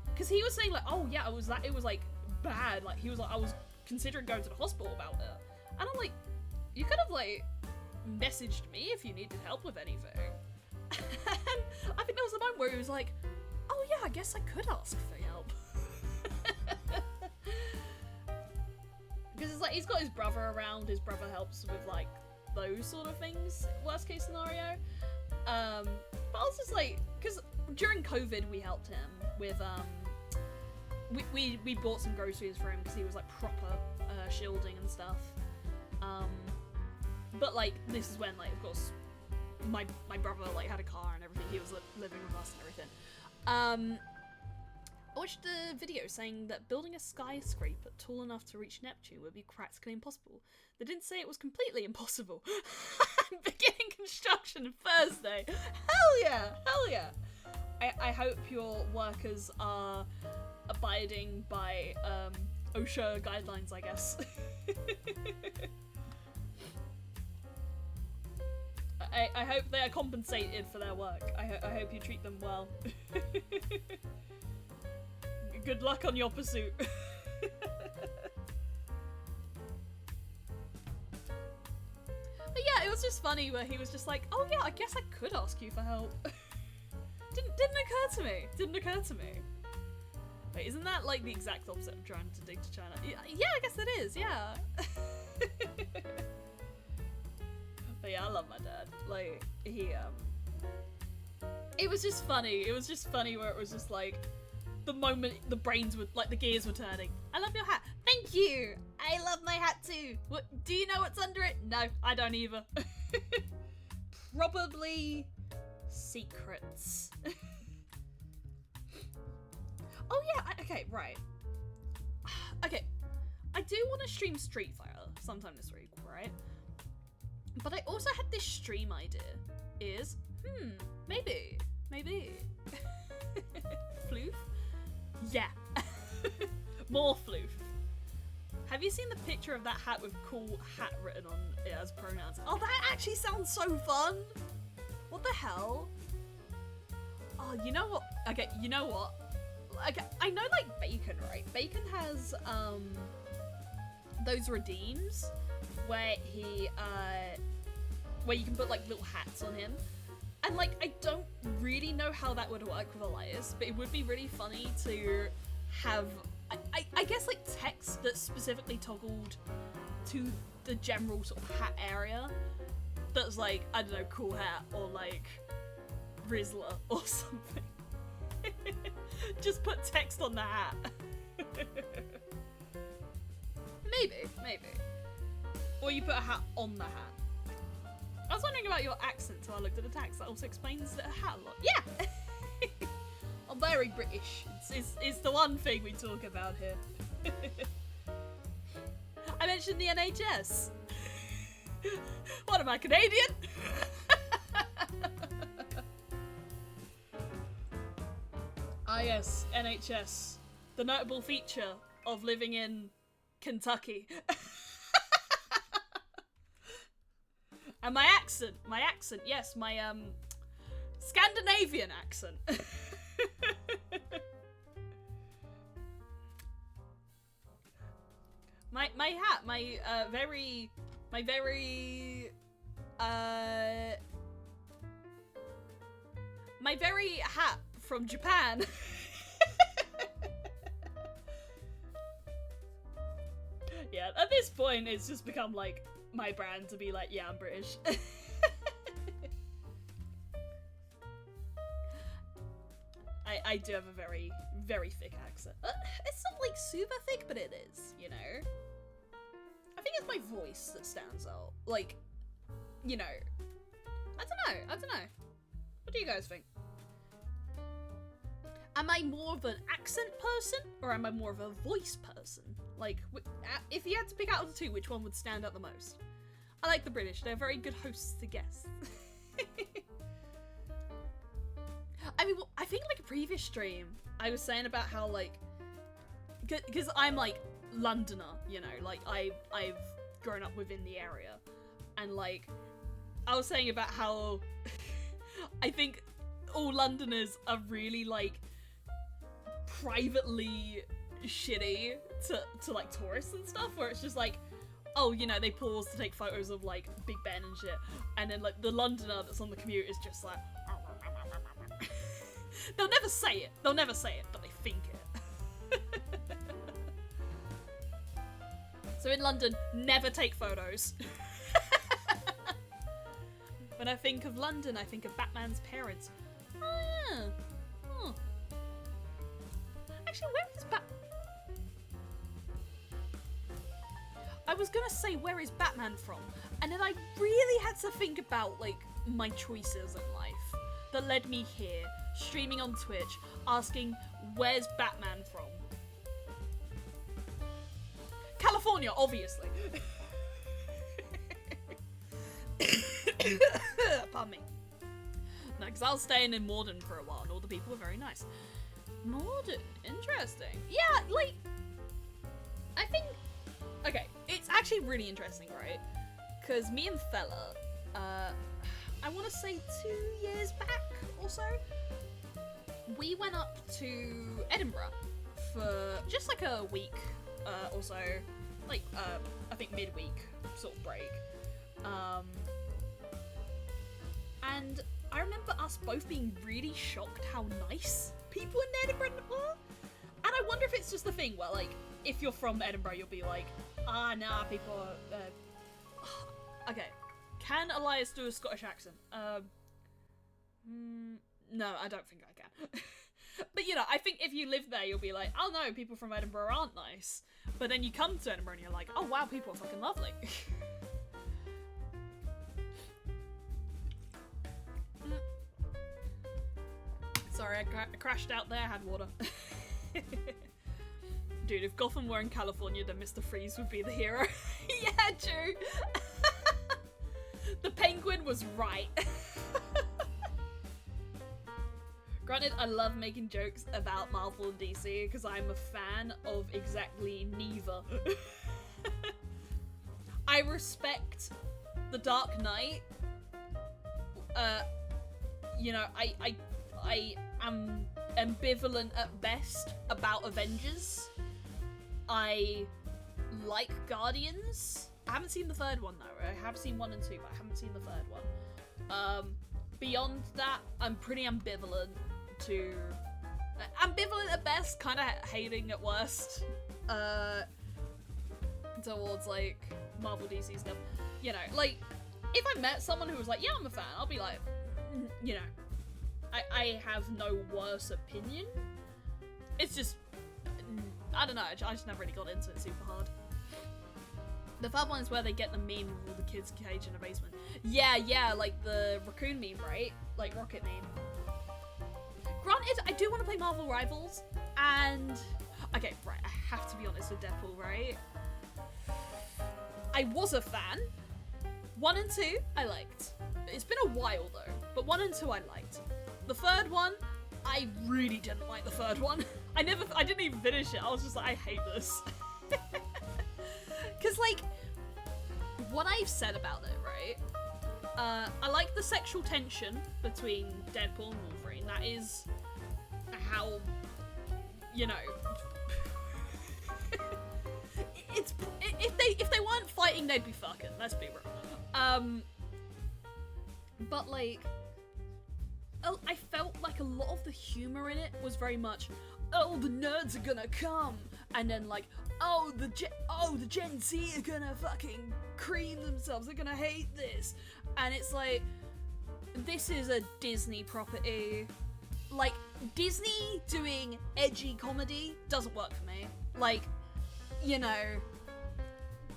[SPEAKER 1] because he was saying, like, oh, yeah, it was, like, bad. Like, he was like, I was considering going to the hospital about it. And I'm like, you could have, like, messaged me if you needed help with anything. And I think there was a moment where he was like, oh yeah, I guess I could ask for help. Because it's like, he's got his brother around, his brother helps with like those sort of things, worst case scenario. But I was just like, because during COVID we helped him with, we bought some groceries for him because he was like proper shielding and stuff. But like, this is when like, of course, my brother like had a car and everything, he was living with us and everything. I watched a video saying that building a skyscraper tall enough to reach Neptune would be practically impossible. They didn't say it was completely impossible. Beginning construction Thursday. Hell yeah! Hell yeah! I hope your workers are abiding by OSHA guidelines, I guess. I hope they are compensated for their work. I hope you treat them well. Good luck on your pursuit. But yeah, it was just funny where he was just like, oh yeah, I guess I could ask you for help. Didn't occur to me. Wait, isn't that like the exact opposite of trying to dig to China? Yeah, I guess it is, yeah. But yeah, I love my dad. Like, he, it was just funny. It was just funny where it was just like, the moment the brains were, like, the gears were turning. I love your hat. Thank you! I love my hat too. What, do you know what's under it? No, I don't either. Probably secrets. Oh yeah, okay, right. Okay, I do want to stream Street Fighter sometime this week, right? But I also had this stream idea. Maybe. Floof? Yeah. More floof. Have you seen the picture of that hat with cool hat written on it as pronouns? Oh, that actually sounds so fun! What the hell? Oh, you know what? Okay, you know what? Okay, I know like Bacon, right? Bacon has those redeems where he where you can put like little hats on him. And like, I don't really know how that would work with Elias, but it would be really funny to have, I guess like text that's specifically toggled to the general sort of hat area. That's like, I don't know, cool hat or like Rizzler or something. Just put text on the hat. Maybe. Or you put a hat on the hat. I was wondering about your accent, so I looked at the text. That also explains the hat a lot. Yeah! I'm very British. It's the one thing we talk about here. I mentioned the NHS. What am I, Canadian? Ah yes, NHS. The notable feature of living in Kentucky. And my accent, yes, my Scandinavian accent. my hat, my very hat from Japan. Yeah, at this point it's just become like my brand to be like, yeah, I'm British. I do have a very, very thick accent. It's not like super thick, but it is, you know? I think it's my voice that stands out. Like, you know, I don't know. What do you guys think? Am I more of an accent person, or am I more of a voice person? Like, if you had to pick out of the two, which one would stand out the most? I like the British. They're very good hosts to guests. I mean, well, I think like a previous stream, I was saying about how like, because I'm like Londoner, you know, like I've grown up within the area, and like, I was saying about how I think all Londoners are really like privately shitty to like tourists and stuff, where it's just like, oh, you know, they pause to take photos of like Big Ben and shit, and then like the Londoner that's on the commute is just like They'll never say it. They'll never say it, but they think it. So in London, never take photos. When I think of London, I think of Batman's parents. Oh yeah. Oh. Actually, where is I was gonna say, where is Batman from? And then I really had to think about, like, my choices in life that led me here, streaming on Twitch, asking, where's Batman from? California, obviously. Pardon me. No, because I was staying in Morden for a while and all the people were very nice. Morden, interesting. Yeah, like, I think, okay, it's actually really interesting, right? Because me and Fella, I want to say 2 years back or so, we went up to Edinburgh for just like a week or so, like, I think midweek sort of break. And I remember us both being really shocked how nice people in Edinburgh were. And I wonder if it's just the thing where, like, if you're from Edinburgh, you'll be like, ah, nah, people are, okay. Can Elias do a Scottish accent? No, I don't think I can. But, you know, I think if you live there, you'll be like, oh no, people from Edinburgh aren't nice. But then you come to Edinburgh and you're like, oh wow, people are fucking lovely. Sorry, I crashed out there, I had water. Dude, if Gotham were in California, then Mr. Freeze would be the hero. Yeah, true. The Penguin was right. Granted, I love making jokes about Marvel and DC because I'm a fan of exactly neither. I respect The Dark Knight. You know, I am ambivalent at best about Avengers. I like Guardians. I haven't seen the third one though. I have seen 1 and 2, but I haven't seen the third one. Beyond that, I'm pretty ambivalent to... ambivalent at best, kind of hating at worst. Towards, like, Marvel DC stuff. You know, like, if I met someone who was like, yeah, I'm a fan, I'll be like, you know, I have no worse opinion. It's just, I don't know, I just never really got into it super hard. The third one is where they get the meme of all the kids caged in a basement. Yeah, like the raccoon meme, right? Like Rocket meme. Granted, I do want to play Marvel Rivals, and... okay, right, I have to be honest with Deadpool, right? I was a fan. 1 and 2, I liked. It's been a while though, but 1 and 2 I liked. The third one, I really didn't like the third one. I didn't even finish it. I was just like, I hate this. Because, like, what I've said about it, right? I like the sexual tension between Deadpool and Wolverine. That is how, you know... if they weren't fighting, they'd be fucking. Let's be real. But, like... I felt like a lot of the humor in it was very much, oh, the nerds are gonna come, and then like, oh, the Gen Z are gonna fucking cream themselves, they're gonna hate this, and it's like, this is a Disney property. Like, Disney doing edgy comedy doesn't work for me. Like, you know,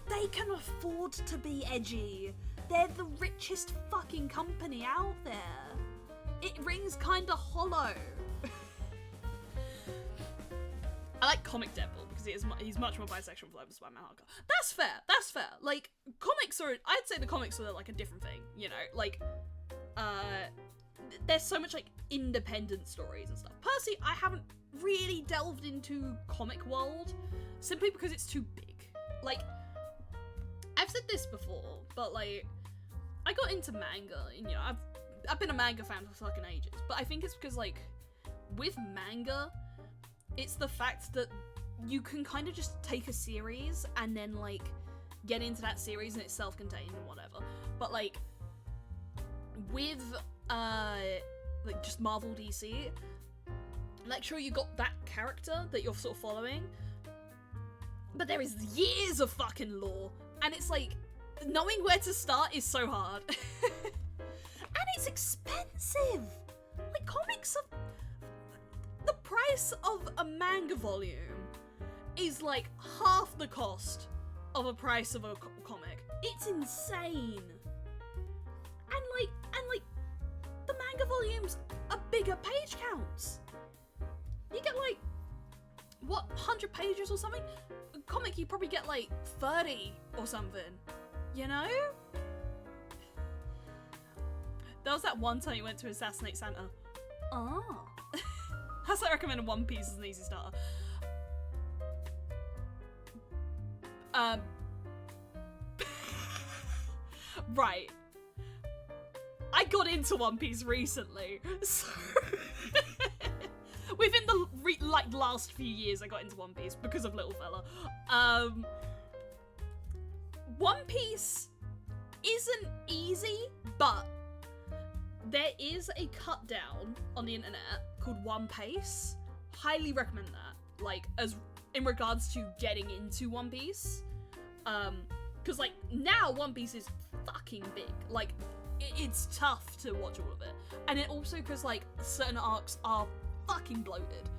[SPEAKER 1] they can afford to be edgy. They're the richest fucking company out there. It rings kinda hollow. I like comic Deadpool because he's much more bisexual than Spider-Man hardcore. That's fair. Like, comics are, I'd say the comics are like a different thing, you know? Like, there's so much like independent stories and stuff. Personally, I haven't really delved into comic world simply because it's too big. Like, I've said this before, but like, I got into manga, and you know, I've been a manga fan for fucking ages, but I think it's because, like, with manga, it's the fact that you can kind of just take a series and then, like, get into that series and it's self-contained and whatever. But, like, with, like, just Marvel DC, Like, sure, you got that character that you're sort of following, but there is years of fucking lore, and it's like, knowing where to start is so hard. And it's expensive! Like, comics are... The price of a manga volume is like half the cost of a price of a comic. It's insane! And like, the manga volumes are bigger page counts. You get like, what, 100 pages or something? A comic, you probably get like 30 or something, you know? There was that one time you went to assassinate Santa. Oh. That's why I recommend One Piece as an easy starter. Right. I got into One Piece recently, so... Within the last few years I got into One Piece because of Little Fella. One Piece isn't easy, but there is a cut down on the internet called One Piece. Highly recommend that. Like, as in regards to getting into One Piece. Because like, now One Piece is fucking big. Like, it's tough to watch all of it. And it also, because like, certain arcs are fucking bloated.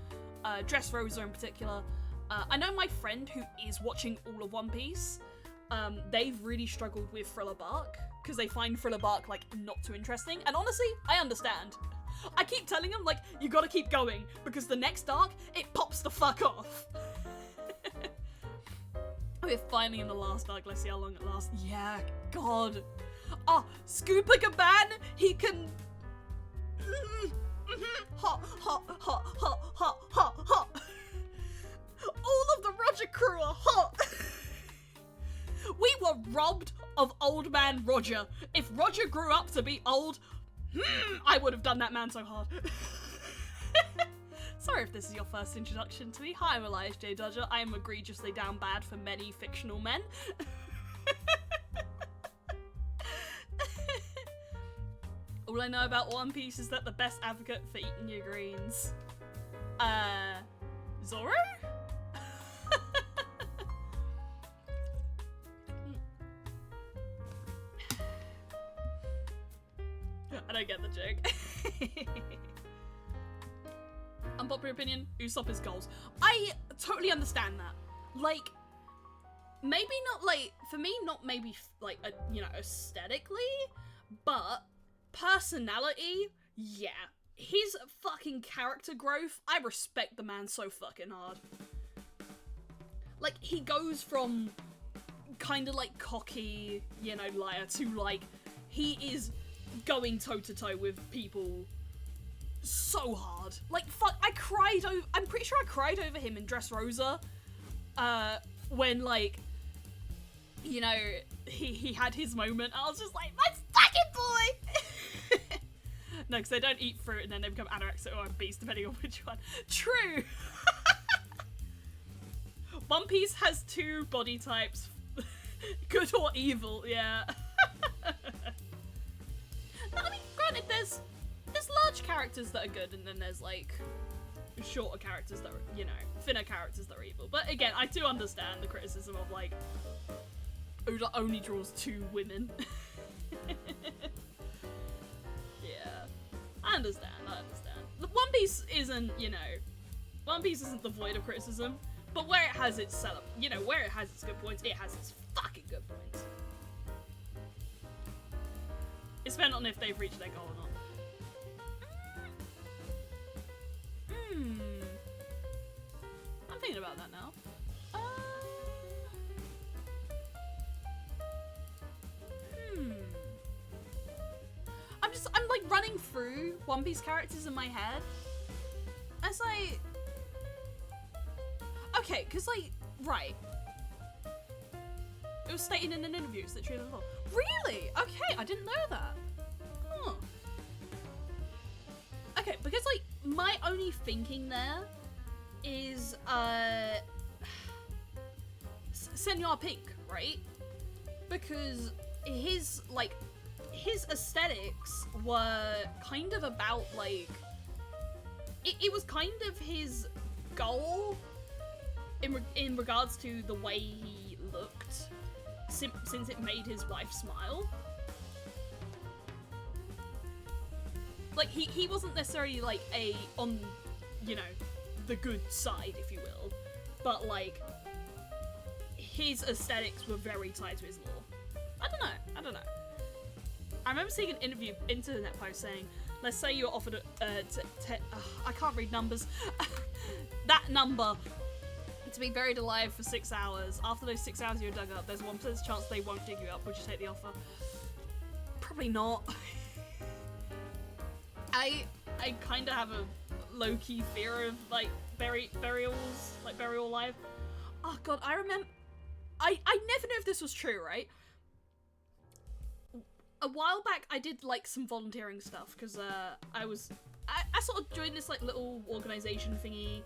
[SPEAKER 1] Dressrosa in particular. I know my friend who is watching all of One Piece, they've really struggled with Thriller Bark, because they find Thriller Bark, like, not too interesting. And honestly, I understand. I keep telling them, like, you gotta keep going, because the next arc, it pops the fuck off. We're finally in the last arc, let's see how long it lasts. Yeah, god. Oh, Scooper Gaban, he can... Hot, hot, hot, hot, hot, hot, hot. All of the Roger crew are hot. We were robbed of old man Roger. If Roger grew up to be old, I would have done that man so hard. Sorry if this is your first introduction to me. Hi, I'm Elias J. Dodger. I am egregiously down bad for many fictional men. All I know about One Piece is that the best advocate for eating your greens. Zoro? I don't get the joke. Unpopular opinion, Usopp is goals. I totally understand that. Like, maybe not like, for me, not maybe like, you know, aesthetically, but personality, yeah. His fucking character growth, I respect the man so fucking hard. Like, he goes from kind of like cocky, you know, liar to like, he is going toe-to-toe with people so hard. Like, fuck, I'm pretty sure I cried over him in Dressrosa, when, like, you know, he had his moment. I was just like, my fucking boy! No, because they don't eat fruit and then they become anorexic or obese, depending on which one. True! One Piece has two body types. Good or evil, yeah. No, I mean, granted, there's large characters that are good, and then there's, like, shorter characters that are, you know, thinner characters that are evil. But again, I do understand the criticism of, like, Oda only draws two women. Yeah. I understand. One Piece isn't, you know, One Piece isn't devoid of criticism, but where it has its you know, where it has its good points, it has its fucking good points. It's dependent on if they've reached their goal or not. I'm thinking about that now. I'm like running through One Piece characters in my head. It's like, okay, cause like, right. It was stated in an interview, it's literally the law. Really? Okay, I didn't know that. Huh. Okay, because like, my only thinking there is, Senor Pink, right? Because his aesthetics were kind of about, like, it was kind of his goal in regards to the way he looked, since it made his wife smile. Like, he wasn't necessarily, like, on, you know, the good side, if you will, but, like, his aesthetics were very tied to his law. I don't know. I remember seeing an internet post saying, let's say you're offered I can't read numbers, that number, to be buried alive for 6 hours. After those 6 hours you're dug up, there's 1% chance they won't dig you up. Would you take the offer? Probably not. I kind of have a low-key fear of, like, burials, like, burial alive. Oh god, I remember, I never know if this was true, right? A while back, I did, like, some volunteering stuff, because, I sort of joined this, like, little organisation thingy,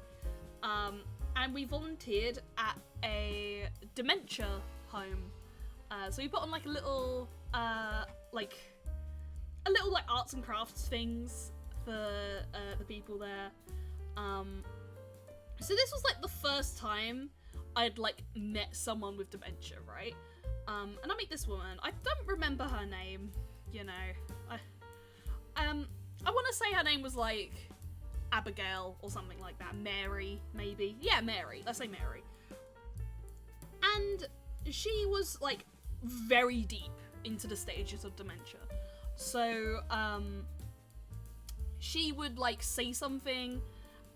[SPEAKER 1] and we volunteered at a dementia home. So we put on, like, a little arts and crafts things for, the people there. So this was, like, the first time I'd, like, met someone with dementia, right? And I meet this woman. I don't remember her name, you know. I want to say her name was, like, Abigail or something like that. Mary, maybe. Yeah, Mary. Let's say Mary. And she was, like, very deep into the stages of dementia. So, she would, like, say something,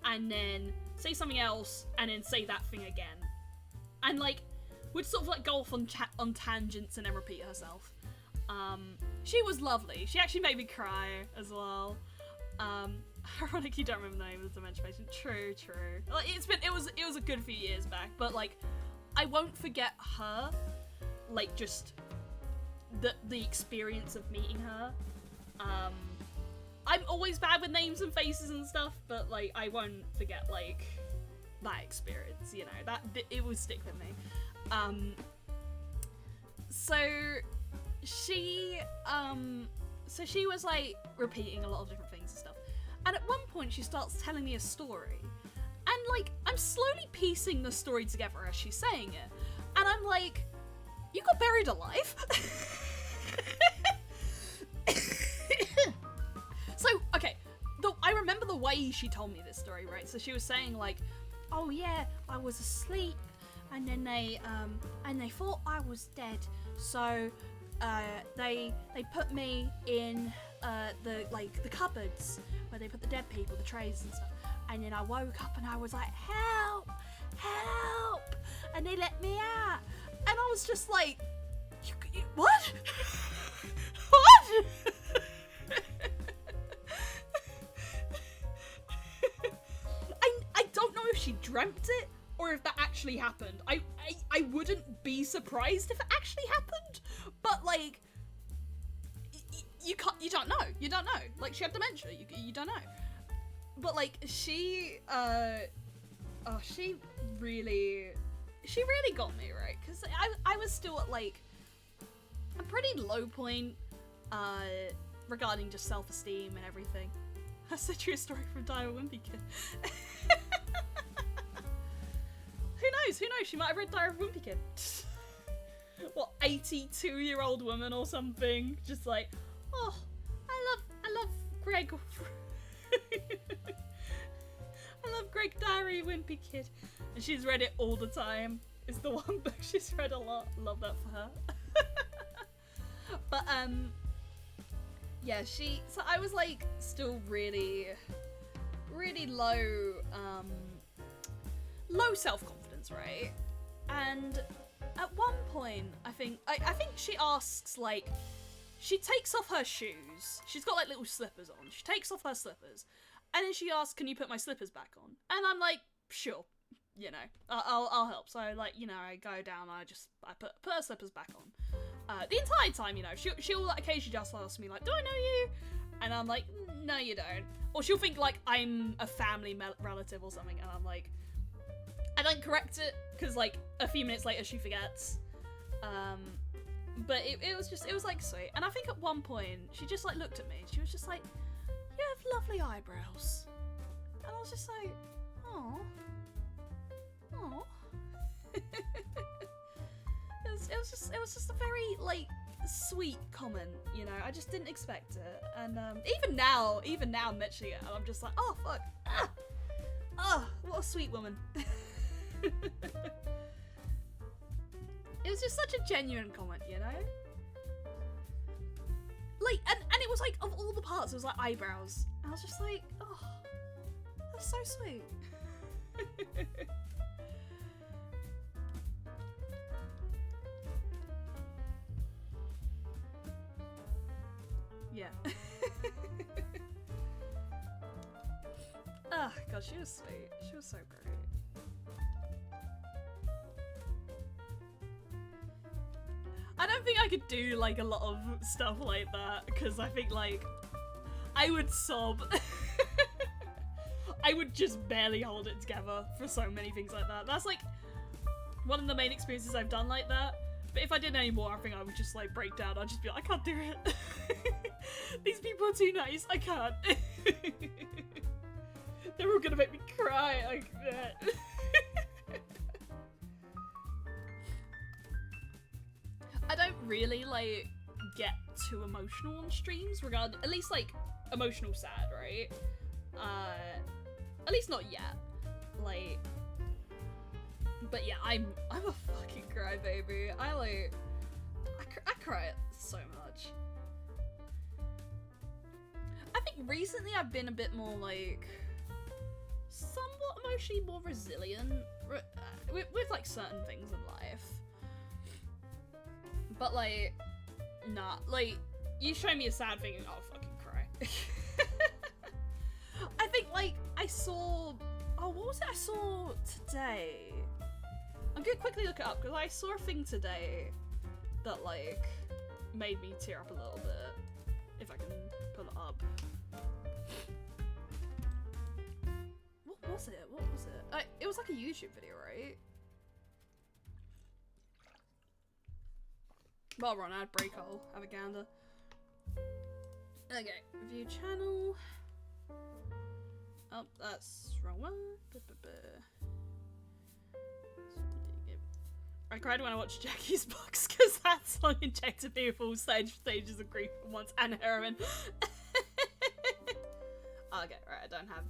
[SPEAKER 1] and then say something else, and then say that thing again. And, like, would sort of, like, go off on tangents and then repeat herself. She was lovely. She actually made me cry as well. Ironically, you don't remember the name of the dementia patient. True. Like, it was a good few years back, but, like, I won't forget her. Like, just the experience of meeting her. I'm always bad with names and faces and stuff, but, like, I won't forget, like, that experience, you know, it would stick with me. So she was, like, repeating a lot of different things and stuff, and at one point she starts telling me a story, and, like, I'm slowly piecing the story together as she's saying it, and I'm like, you got buried alive? So, okay, I remember the way she told me this story, right? So she was saying, like, oh yeah, I was asleep, and then they thought I was dead, so they put me in the cupboards where they put the dead people, the trays and stuff, and then I woke up and I was like, help, and they let me out, and I was just like, what? What? I don't know if she dreamt it or if that actually happened. I wouldn't be surprised if it actually happened, but, like, you don't know. Like, she had dementia, you don't know. But, like, she really got me, right? Because I was still at, like, a pretty low point regarding just self-esteem and everything. That's the true story from Dire Wimpy Kid. Who knows? She might have read Dire Wimpy Kid. What, 82-year-old woman or something? Just like, oh, I love Greg. I love Greg Diary Wimpy Kid. And she's read it all the time. It's the one book she's read a lot. Love that for her. But, yeah, so I was, like, still really, really low self-confidence, right? And at one point, I think she asks, like, she takes off her shoes. She's got, like, little slippers on. She takes off her slippers. And then she asks, can you put my slippers back on? And I'm like, sure, you know, I'll help. So, like, you know, I go down, I put her slippers back on. The entire time, you know, she'll like, occasionally just ask me, like, do I know you? And I'm like, no, you don't. Or she'll think, like, I'm a family relative or something, and I'm like, I don't correct it, because, like, a few minutes later she forgets. But it was, like, sweet. And I think at one point, she just, like, looked at me, she was just like, you have lovely eyebrows. And I was just like, oh. Oh. It was just a very, like, sweet comment, you know. I just didn't expect it. And even now mentioning it, I'm just like, oh fuck. Ah, what a sweet woman. It was just such a genuine comment, you know? Like, and it was like, of all the parts, it was like eyebrows. I was just like, oh, that's so sweet. Yeah. Oh god, she was sweet. She was so great. I don't think I could do like a lot of stuff like that because I think like I would sob. I would just barely hold it together for so many things like that. That's like one of the main experiences I've done like that. But if I did any more, I think I would just like break down. I'd just be like, I can't do it. These people are too nice. I can't. They're all gonna make me cry. Like that. I don't really like get too emotional on streams regarding, at least like emotional sad, right? At least not yet. Like, but yeah, I'm a fucking crybaby. I cry so much. I think recently I've been a bit more like somewhat emotionally more resilient with like certain things in life. But like, nah, like you show me a sad thing and I'll fucking cry. I think like I saw, oh what was it I saw today? I'm gonna quickly look it up because I saw a thing today that like made me tear up a little bit. If I can pull it up. What was it? What was it? It was like a YouTube video, right? Well, run ad break, I'll have a gander. Okay, view channel. Oh, that's wrong one. I cried when I watched Jackie's Box because that song injected me with all stages of grief at once and heroin. Okay, right, I don't have,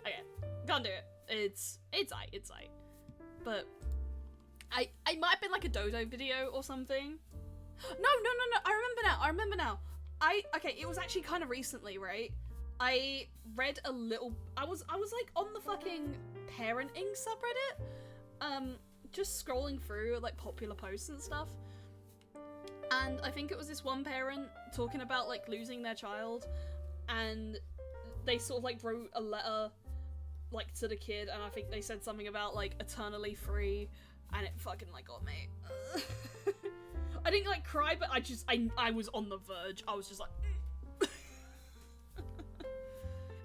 [SPEAKER 1] okay, can't do it. It's aight. But I might have been like a Dodo video or something. No, I remember now. Okay, it was actually kind of recently, right? I read a little, I was like on the fucking parenting subreddit, just scrolling through like popular posts and stuff. And I think it was this one parent talking about like losing their child, and they sort of like wrote a letter like to the kid, and I think they said something about like eternally free, and it fucking like got me. I didn't like cry, but I was on the verge. I was just like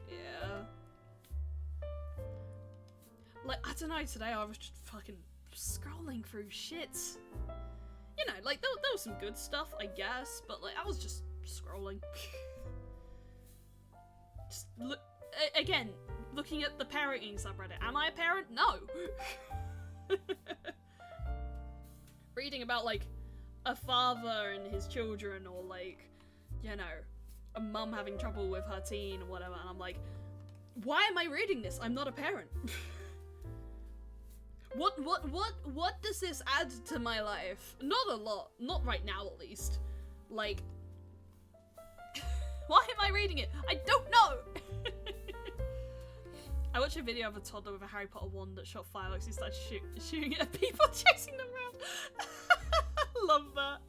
[SPEAKER 1] yeah. Like I don't know, today I was just fucking scrolling through shit. You know, like there was some good stuff, I guess, but like I was just scrolling. Just look again, looking at the parenting subreddit. Am I a parent? No. Reading about like a father and his children, or like, you know, a mum having trouble with her teen or whatever, and I'm like, why am I reading this? I'm not a parent. What does this add to my life? Not a lot. Not right now, at least. Like, why am I reading it? I don't know! I watched a video of a toddler with a Harry Potter wand that shot fireworks and started shooting it at people, chasing them around. Love that.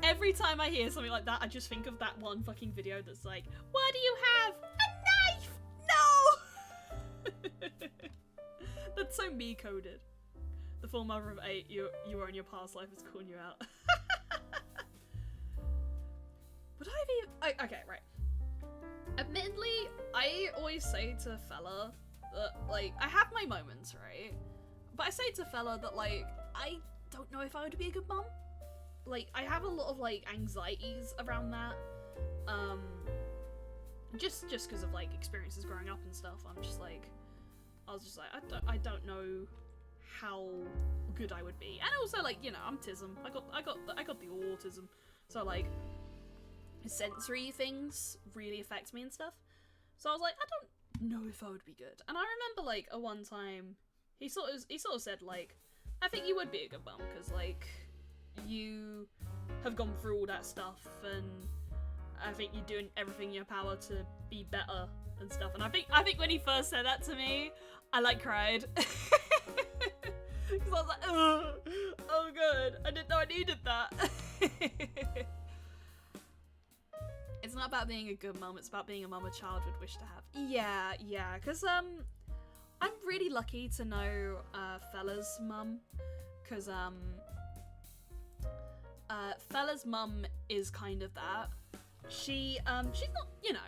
[SPEAKER 1] Every time I hear something like that, I just think of that one fucking video that's like, what do you have? A knife! No! That's so me-coded. The full mother of 8 you were in your past life is calling you out. Would I be... okay, right. Admittedly, I always say to fella that, like, I have my moments, right? But I say to fella that, like, I don't know if I would be a good mum. Like, I have a lot of, like, anxieties around that. just because of like experiences growing up and stuff. I was just like, I don't know how good I would be, and also like, you know, I'm TISM. I got the autism, so like sensory things really affect me and stuff. So I was like, I don't know if I would be good. And I remember like a one time he sort of said like, I think you would be a good mum because like you have gone through all that stuff, and I think you're doing everything in your power to be better and stuff. And I think when he first said that to me, I like cried. Because I was like, oh good, I didn't know I needed that. It's not about being a good mum, it's about being a mum a child would wish to have. Yeah, because I'm really lucky to know Fella's mum, because Fella's mum is kind of that. She's not, you know,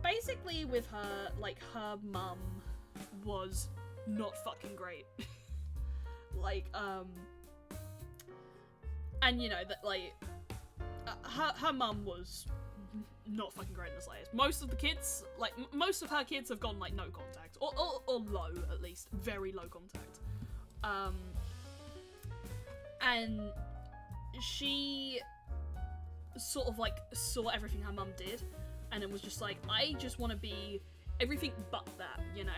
[SPEAKER 1] basically with her, like, her mum was not fucking great. Like, and you know, that, like, her mum was not fucking great in the slightest. Most of the kids, like, most of her kids have gone, like, no contact. Or low, at least. Very low contact. And she sort of, like, saw everything her mum did, and it was just like, I just want to be everything but that, you know?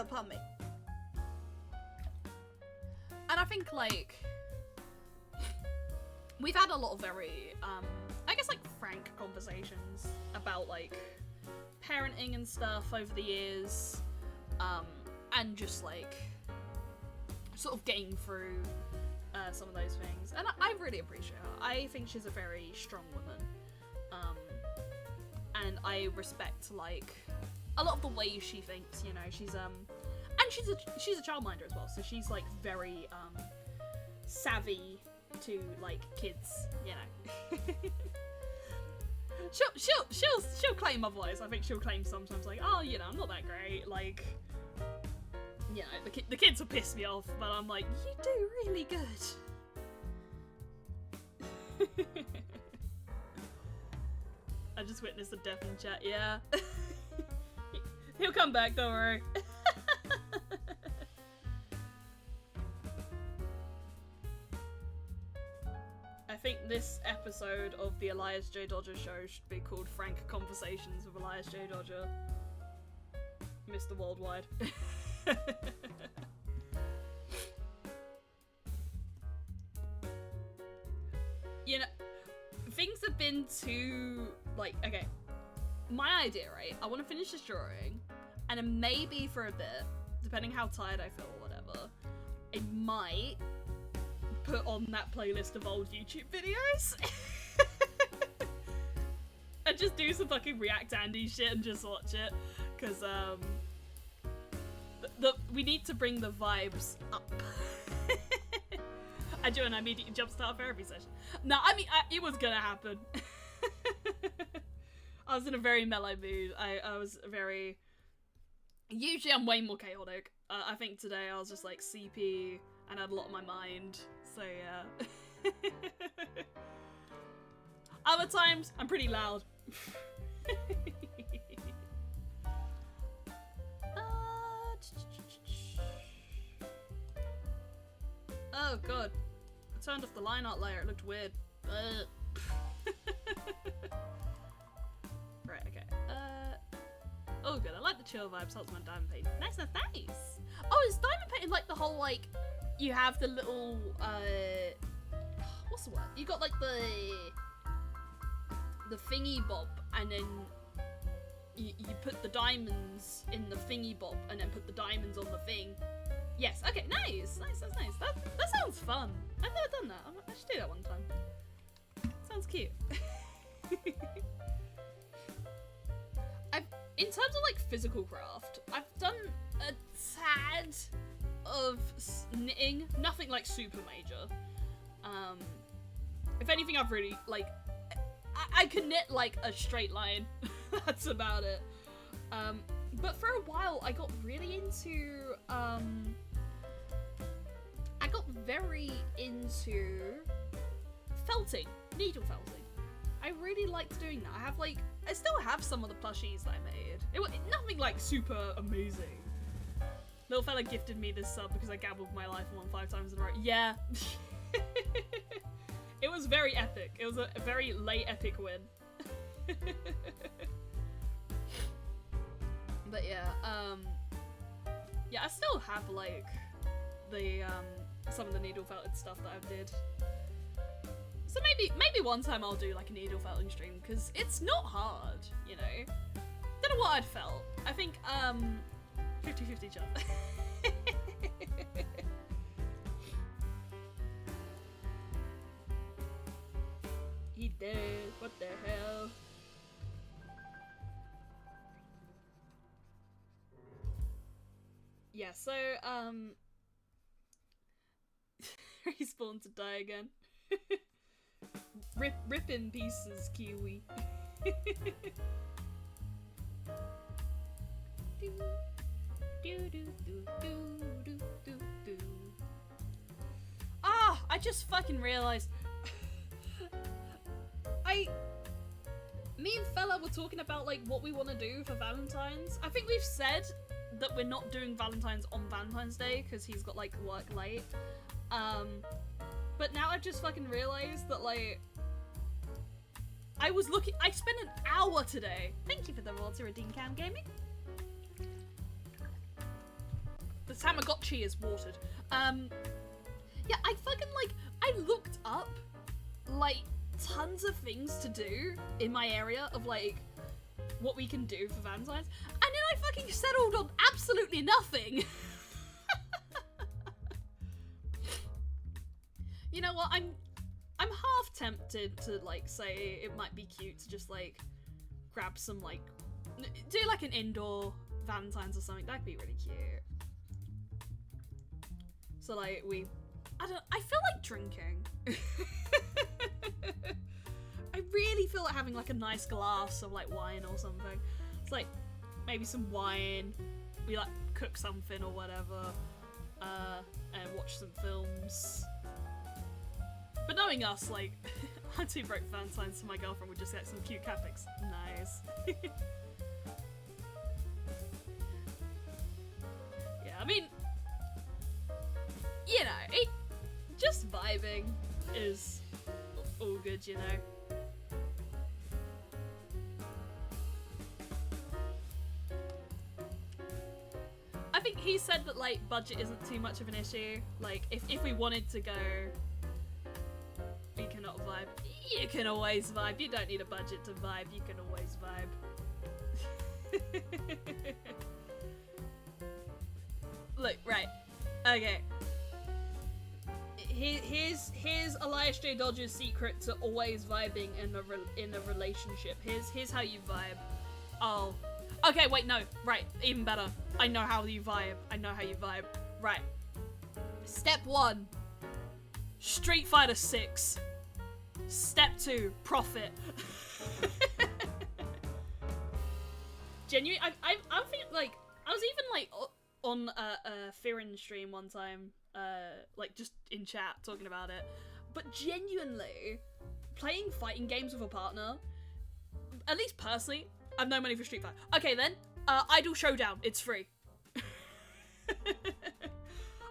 [SPEAKER 1] Pardon me. And I think, like, we've had a lot of very, I guess, like, frank conversations about, like, parenting and stuff over the years, and just, like, sort of getting through some of those things. And I really appreciate her. I think she's a very strong woman, and I respect, like, a lot of the ways she thinks, you know. She's, and she's a childminder as well, so she's, like, very, savvy to, like, kids, you know. she'll claim otherwise. I think she'll claim sometimes, like, oh, you know, I'm not that great, like, you know, the kids will piss me off, but I'm like, you do really good. I just witnessed a death in chat, yeah. He'll come back, don't worry. I think this episode of the Elias J. Dodger show should be called Frank Conversations with Elias J. Dodger. Mr. Worldwide. You know, things have been too, like, okay, my idea, right? I want to finish this drawing, and then maybe for a bit, depending how tired I feel or whatever, I might put on that playlist of old YouTube videos. And just do some fucking React Andy shit and just watch it, because, we need to bring the vibes up. I do an immediate jumpstart therapy session. No, I mean, it was gonna happen. I was in a very mellow mood. I was very... Usually I'm way more chaotic. I think today I was just like CP and had a lot on my mind. So yeah. Other times, I'm pretty loud. Oh god. I turned off the line art layer, it looked weird. Right, okay. Oh good, I like the chill vibes, helps my diamond paint. Nice. Oh, is diamond painting like the whole, like, you have the little, what's the word? You got like the thingy bob, and then you put the diamonds in the thingy bob, and then put the diamonds on the thing. Yes, okay, nice, that's nice. That sounds fun. I've never done that. I should do that one time. Sounds cute. In terms of, like, physical craft, I've done a tad of knitting. Nothing, like, super major. If anything, I've really, like, I can knit, like, a straight line. That's about it. But for a while, I got really into, very into felting, needle felting. I really liked doing that. I still have some of the plushies that I made. It was nothing like super amazing. Little fella gifted me this sub because I gambled my life and won 5 times in a row. Yeah. It was very epic. It was a very late epic win. But yeah, yeah, I still have like the some of the needle felted stuff that I did. So maybe one time I'll do like a needle felting stream because it's not hard, you know. Don't know what I'd felt. I think 50-50 chance. He dead. What the hell? Yeah, so respawn to die again. Rip in pieces, Kiwi. Ah, I just fucking realized. Me and Fella were talking about like what we want to do for Valentine's. I think we've said that we're not doing Valentine's on Valentine's Day because he's got like work late. But now I've just fucking realized that like I spent an hour today. Thank you for the royalty redeem, Cam Gaming. The Tamagotchi is watered. Yeah, I looked up like tons of things to do in my area of like what we can do for Valentine's, and then I fucking settled on absolutely nothing. You know what, I'm half tempted to like say it might be cute to just like grab some like do like an indoor Valentine's or something. That'd be really cute. So like I feel like drinking. I really feel like having like a nice glass of like wine or something. It's like maybe some wine, we like cook something or whatever, and watch some films. But knowing us, like, I'm too broke for Valentine's, so my girlfriend would just get some cute cat pics. Nice. Yeah, I mean, you know, just vibing is all good, you know. I think he said that, like, budget isn't too much of an issue. Like, if we wanted to go, we cannot vibe. You can always vibe. You don't need a budget to vibe. You can always vibe. Look, right. Okay. Here's Elias J. Dodger's secret to always vibing in a relationship. Here's how you vibe. Oh. Okay, wait, no. Right, even better. I know how you vibe. Right. Step 1. Street Fighter 6. Step 2. Profit. Genuinely, I think, like, I was even, like, on a Firin stream one time, like, just in chat, talking about it. But genuinely, playing fighting games with a partner, at least personally, I've no money for Street Fighter. Okay then, Idol Showdown, it's free.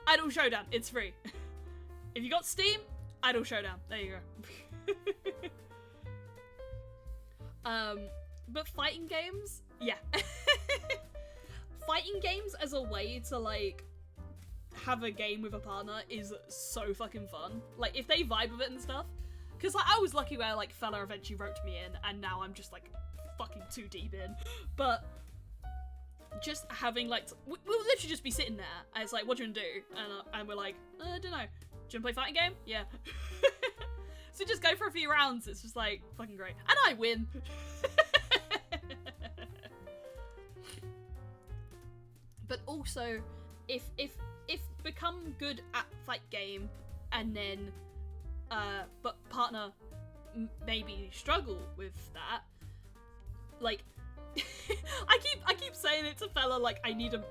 [SPEAKER 1] Idol Showdown, it's free. If you got Steam, Idol Showdown, there you go. But fighting games, yeah. Fighting games as a way to, like, have a game with a partner is so fucking fun. Like, if they vibe with it and stuff. Because, like, I was lucky where, like, Fella eventually roped me in, and now I'm just, like, fucking too deep in. But just having, like, we'll literally just be sitting there, and it's like, what do you want to do? And we're like, I don't know. Do you want to play a fighting game? Yeah. So just go for a few rounds. It's just, like, fucking great. And I win. But also, if become good at fight game, and then, but partner maybe struggle with that, like, I keep saying it to Fella, like, I need a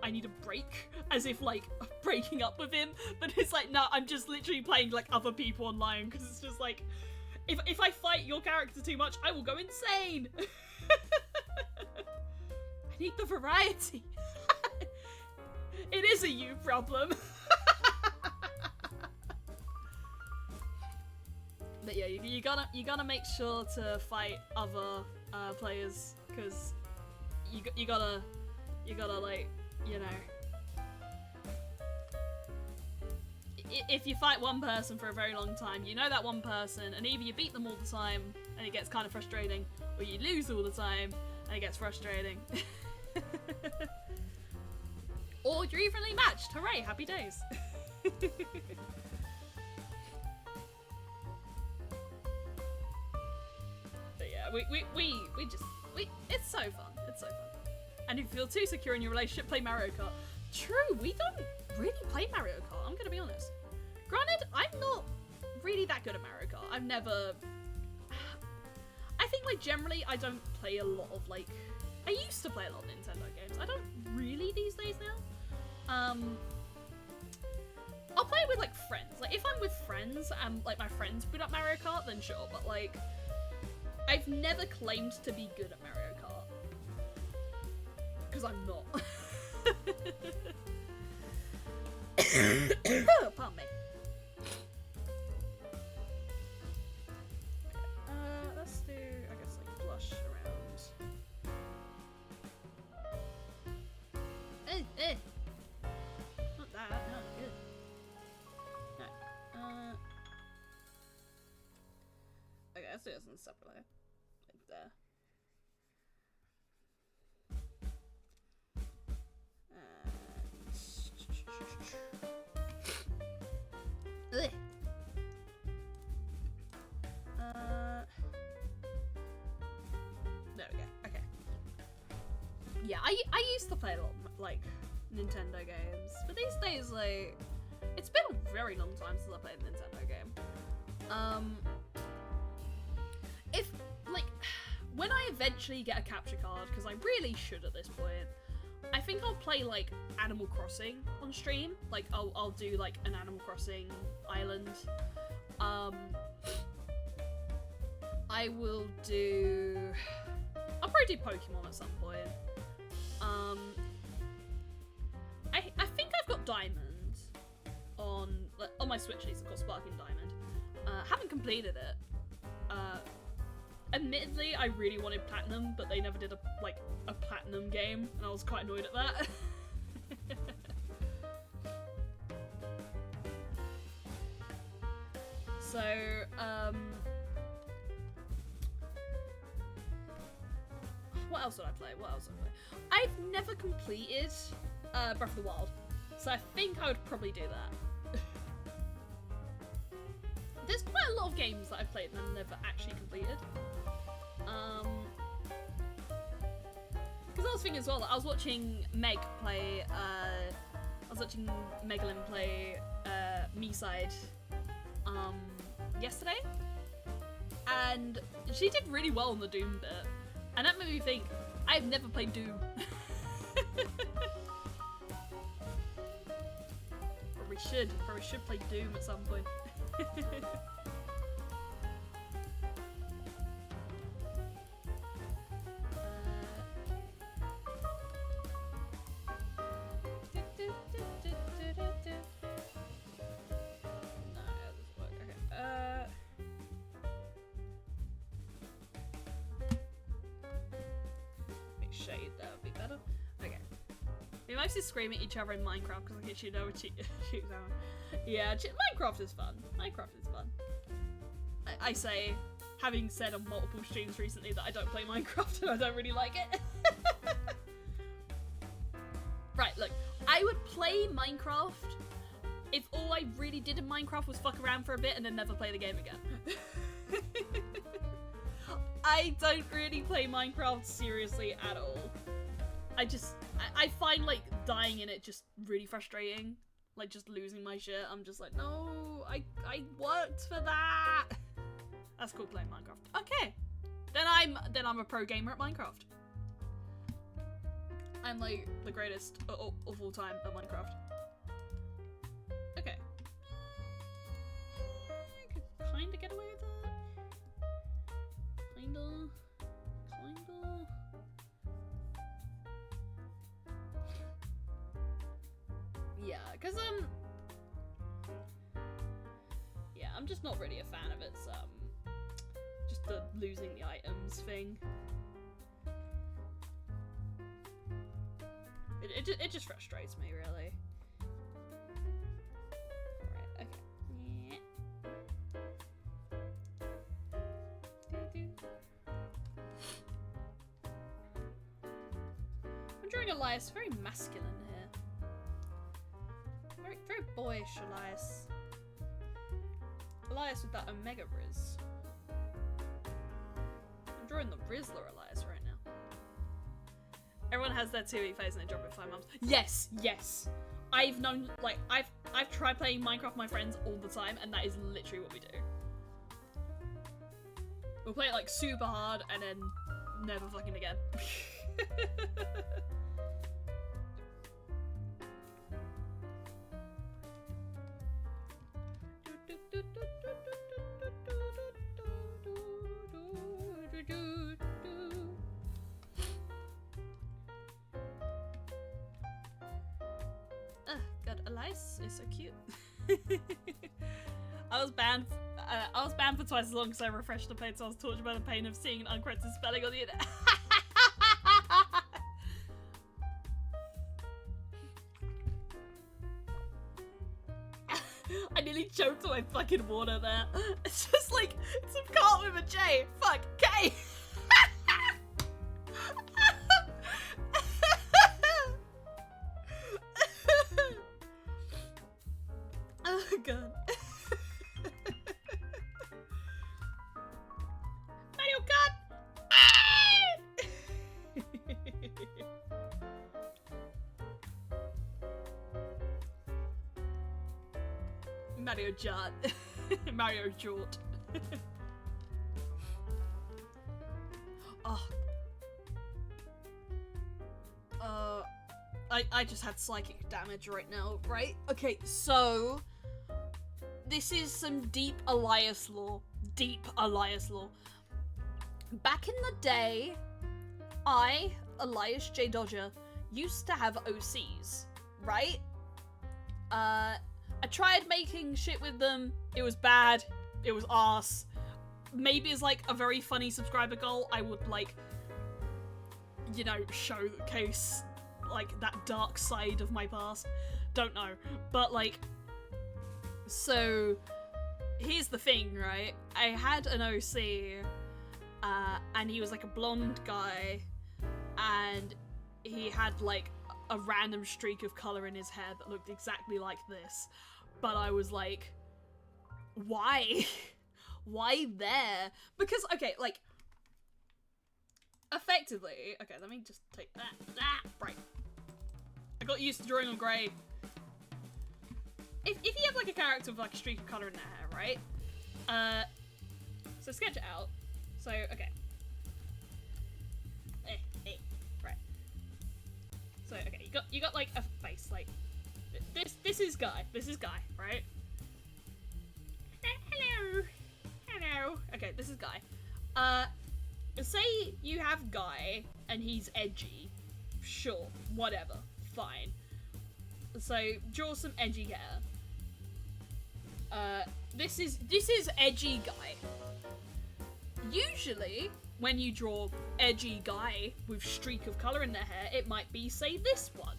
[SPEAKER 1] break, as if, like, breaking up with him, but it's like, no, I'm just literally playing like other people online because it's just like, if I fight your character too much, I will go insane. I need the variety. It is a you problem. But yeah, you gotta make sure to fight other players, because you gotta like, you know, if you fight one person for a very long time, you know that one person, and either you beat them all the time and it gets kind of frustrating, or you lose all the time and it gets frustrating. Or you're evenly matched. Hooray, happy days. But yeah, it's so fun. It's so fun. And if you feel too secure in your relationship, play Mario Kart. True, we don't really play Mario Kart, I'm gonna be honest. Granted, I'm not really that good at Mario Kart. I've never... I think, like, generally, I don't play a lot of, like... I used to play a lot of Nintendo games. I don't really these days now. I'll play it with, like, friends. Like, if I'm with friends and, like, my friends boot up Mario Kart, then sure. But, like, I've never claimed to be good at Mario Kart. Because I'm not. Pardon me. Let's do, I guess, like, blush around. Not that, no, good. No. Okay, let's do this in separate layer. Like there. Ugh. There we go. Okay. Yeah, I used to play a lot of, like, Nintendo games, but these days, like, it's been a very long time since I played a Nintendo game. If, like, when I eventually get a capture card, because I really should at this point, I think I'll play, like, Animal Crossing on stream. Like, I'll do, like, an Animal Crossing island. I will do... I'll probably do Pokemon at some point. I think I've got Diamond on my Switch, at least. I've got Sparking Diamond. Haven't completed it. Admittedly, I really wanted Platinum, but they never did a Platinum game, and I was quite annoyed at that. So, what else did I play? I've never completed Breath of the Wild, so I think I would probably do that. There's quite a lot of games that I've played and I've never actually completed. Because I was thinking as well that I was watching Meg play, Megalyn play Me-Side yesterday, and she did really well on the Doom bit, and that made me think, I've never played Doom. Probably should play Doom at some point. Shade, that would be better. Okay. We mostly scream at each other in Minecraft because I guess you know what shoot down. Yeah, Minecraft is fun. Minecraft is fun. I say, having said on multiple streams recently that I don't play Minecraft and I don't really like it. Right, look, I would play Minecraft if all I really did in Minecraft was fuck around for a bit and then never play the game again. I don't really play Minecraft seriously at all. I find, like, dying in it just really frustrating. Like, just losing my shit. I'm just like, no, I worked for that. That's cool playing Minecraft. Okay. Then I'm a pro gamer at Minecraft. I'm, like, the greatest of all time at Minecraft. Yeah, because, yeah, I'm just not really a fan of its, just the losing the items thing. It just frustrates me, really. Alright, okay. Yeah. I'm drawing Elias very masculine here. Very boyish Elias. Elias with that Omega Riz. I'm drawing the Rizzler Elias right now. Everyone has that 2-week phase and they drop it 5 months. Yes, yes. I've known, like, I've tried playing Minecraft with my friends all the time, and that is literally what we do. We'll play it like super hard and then never fucking again. God, Elias is so cute. I was banned for twice as long because I refreshed the page, so I was tortured by the pain of seeing an uncorrected spelling on the internet. I nearly choked on my fucking water there. It's just like, it's a cart with a J. Fuck, K. Oh god. Mario Kart! Mario Jart. Mario Jort. Oh. I just had psychic damage right now, right? Okay, so this is some deep Elias lore. Deep Elias lore. Back in the day, I, Elias J. Dodger, used to have OCs, right? I tried making shit with them. It was bad. It was arse. Maybe as like a very funny subscriber goal, I would like, you know, showcase like that dark side of my past. Don't know. But like, so here's the thing, right? I had an OC, and he was like a blonde guy, and he had like a random streak of colour in his hair that looked exactly like this. But I was like, why? Why there? Because, okay, like, effectively, okay, let me just take that, right. I got used to drawing on grey. If you have like a character with like a streak of colour in their hair, right? So sketch it out. So, okay. Right. So, okay, you got like a face, like, this is Guy, right? Hello. Okay, this is Guy. Say you have Guy and he's edgy. Sure, whatever, fine. So draw some edgy hair. This is edgy Guy. Usually, when you draw edgy Guy with streak of colour in their hair, it might be, say, this one.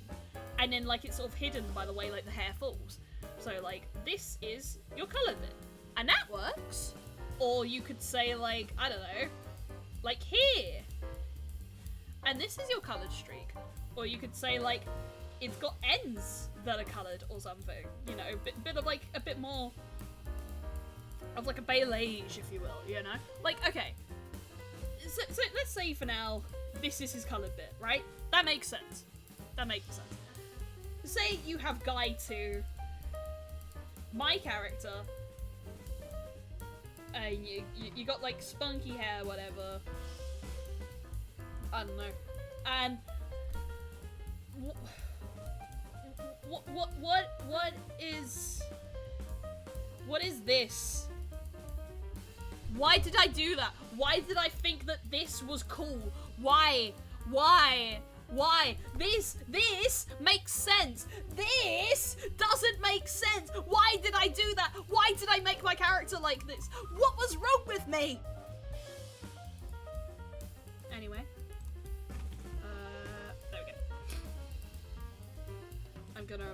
[SPEAKER 1] And then, like, it's sort of hidden by the way, like, the hair falls. So, like, this is your coloured bit. And that works. Or you could say, like, I don't know, like here. And this is your coloured streak. Or you could say, like, it's got ends that are coloured or something. You know, bit of, like, a bit more of, like, a beige, if you will, you know? Like, okay. So let's say for now, this is his coloured bit, right? That makes sense. That makes sense. Say you have Guy 2, my character, and you got like spunky hair, whatever. I don't know. And what is this? Why did I do that? Why did I think that this was cool? Why? This makes sense. This make sense. Why did I do that? Why did I make my character like this? What was wrong with me? Anyway. There we go. I'm gonna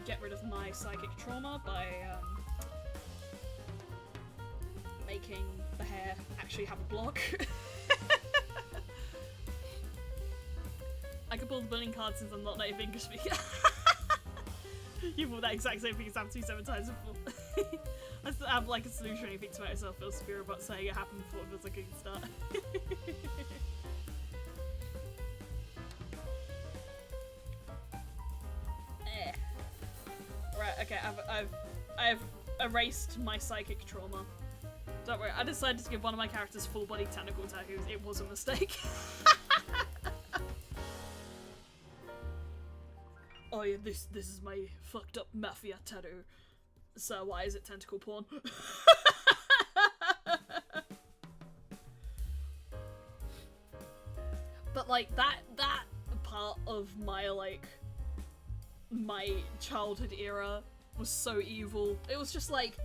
[SPEAKER 1] get rid of my psychic trauma by, making the hair actually have a block. I can pull the bullying card since I'm not native English speaker. You pulled that exact same thing as happened to me 7 times before. I still have like a solution or anything to make myself feel superior about saying it happened before it feels like a good start. Right, okay, I've erased my psychic trauma. Don't worry, I decided to give one of my characters full body tentacle tattoos. It was a mistake. Oh yeah, this is my fucked up mafia tattoo. So why is it tentacle porn? But like that part of my like my childhood era was so evil. It was just like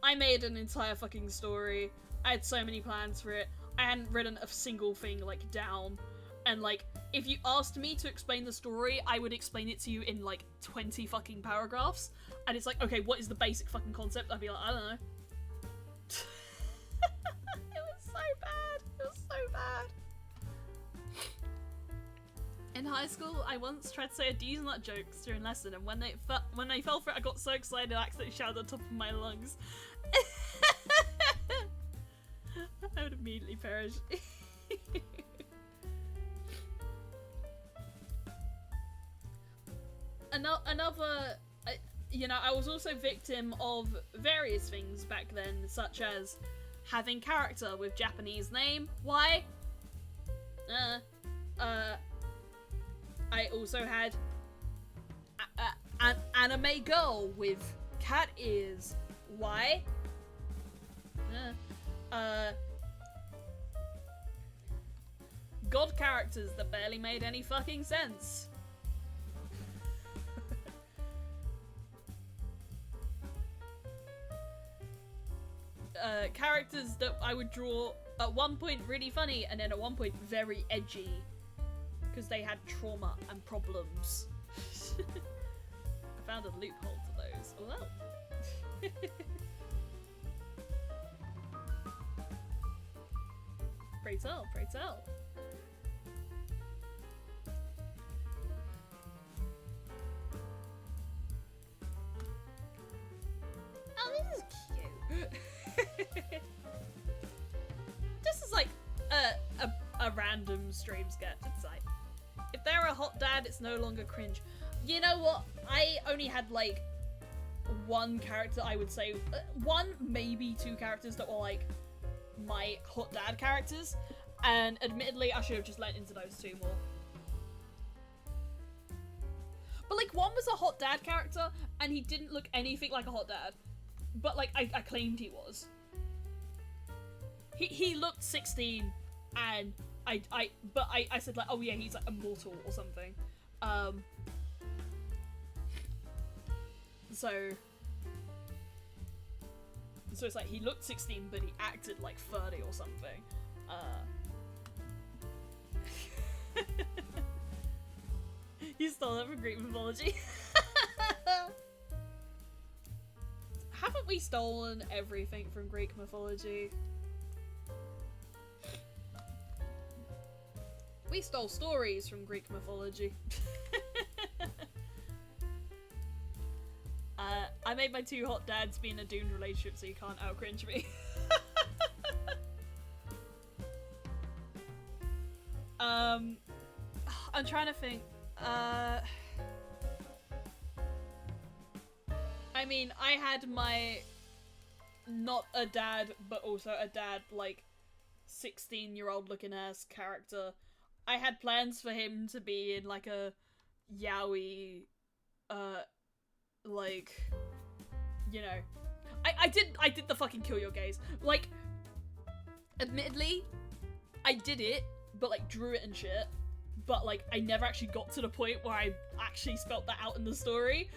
[SPEAKER 1] I made an entire fucking story. I had so many plans for it. I hadn't written a single thing like down. And like if you asked me to explain the story, I would explain it to you in like 20 fucking paragraphs. And it's like, okay, what is the basic fucking concept? I'd be like, I don't know. It was so bad. It was so bad. In high school, I once tried to say a D's nut jokes during lesson, and when they fell for it, I got so excited I accidentally shouted at the top of my lungs. I would immediately perish. Another, you know, I was also victim of various things back then, such as having character with Japanese name. Why? I also had an anime girl with cat ears. Why? God characters that barely made any fucking sense. Characters that I would draw at one point really funny and then at one point very edgy because they had trauma and problems. I found a loophole to those. Well. Pray tell, pray tell. Oh, this is cute. This is like a random stream sketch. It's like, if they're a hot dad, it's no longer cringe. You know what? I only had like one character, I would say, one, maybe 2 characters that were like my hot dad characters, and admittedly I should have just let into those 2 more. But like one was a hot dad character and he didn't look anything like a hot dad, but like I claimed he was. He looked 16 and I said like, oh yeah, he's like immortal or something. So it's like he looked 16 but he acted like 30 or something. You stole that from Greek mythology. Haven't we stolen everything from Greek mythology? We stole stories from Greek mythology. I made my 2 hot dads be in a doomed relationship so you can't out-cringe me. I'm trying to think. I mean, I had my not a dad, but also a dad, like, 16-year-old looking ass character. I had plans for him to be in, like, a yaoi, like, you know. I did the fucking kill your gaze. Like, admittedly, I did it, but, like, drew it and shit. But, like, I never actually got to the point where I actually spelt that out in the story.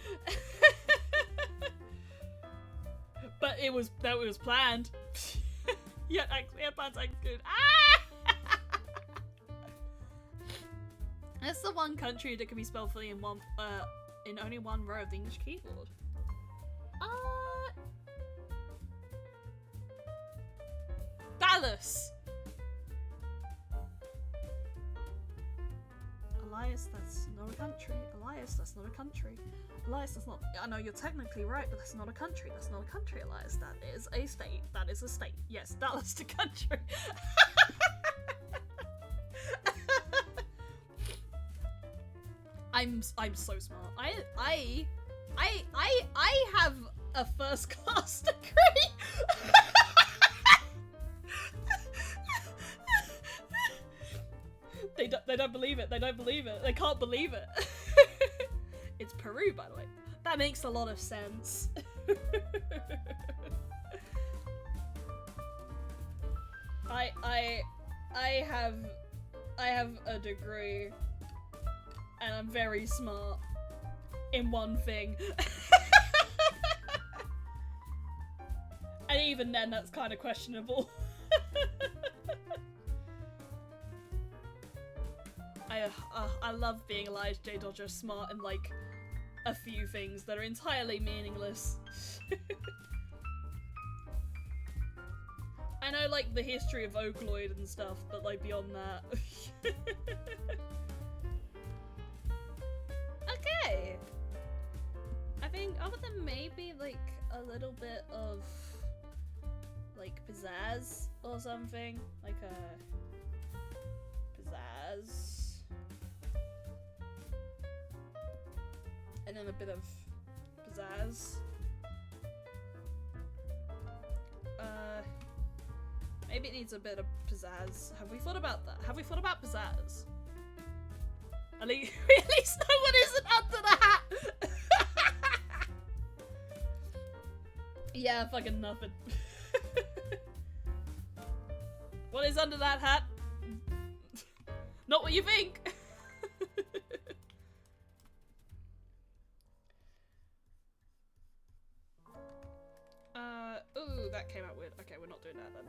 [SPEAKER 1] it was planned. Yeah, actually, yeah, plans good. Ah! That's the one country that can be spelled fully in only one row of the English keyboard. Dallas. Elias, that's not a country. Elias, that's not a country. Elias, that's not. I know you're technically right, but that's not a country. That's not a country, Elias. That is a state. That is a state. Yes, Dallas to country. I'm so smart. I have a first class degree. They don't believe it. They don't believe it. They can't believe it. It's Peru, by the way. That makes a lot of sense. I have a degree, and I'm very smart in one thing. And even then, that's kind of questionable. I love being Elias J. Dodger, smart in like a few things that are entirely meaningless. I know like the history of Vocaloid and stuff, but like beyond that. Okay. I think other than maybe like a little bit of like pizzazz or something, like a pizzazz. And then a bit of pizzazz. Maybe it needs a bit of pizzazz. Have we thought about that? Have we thought about pizzazz? At least, we at least know what isn't under the hat! Yeah, fucking nothing. What is under that hat? Not what you think! Ooh, that came out weird. Okay, we're not doing that then.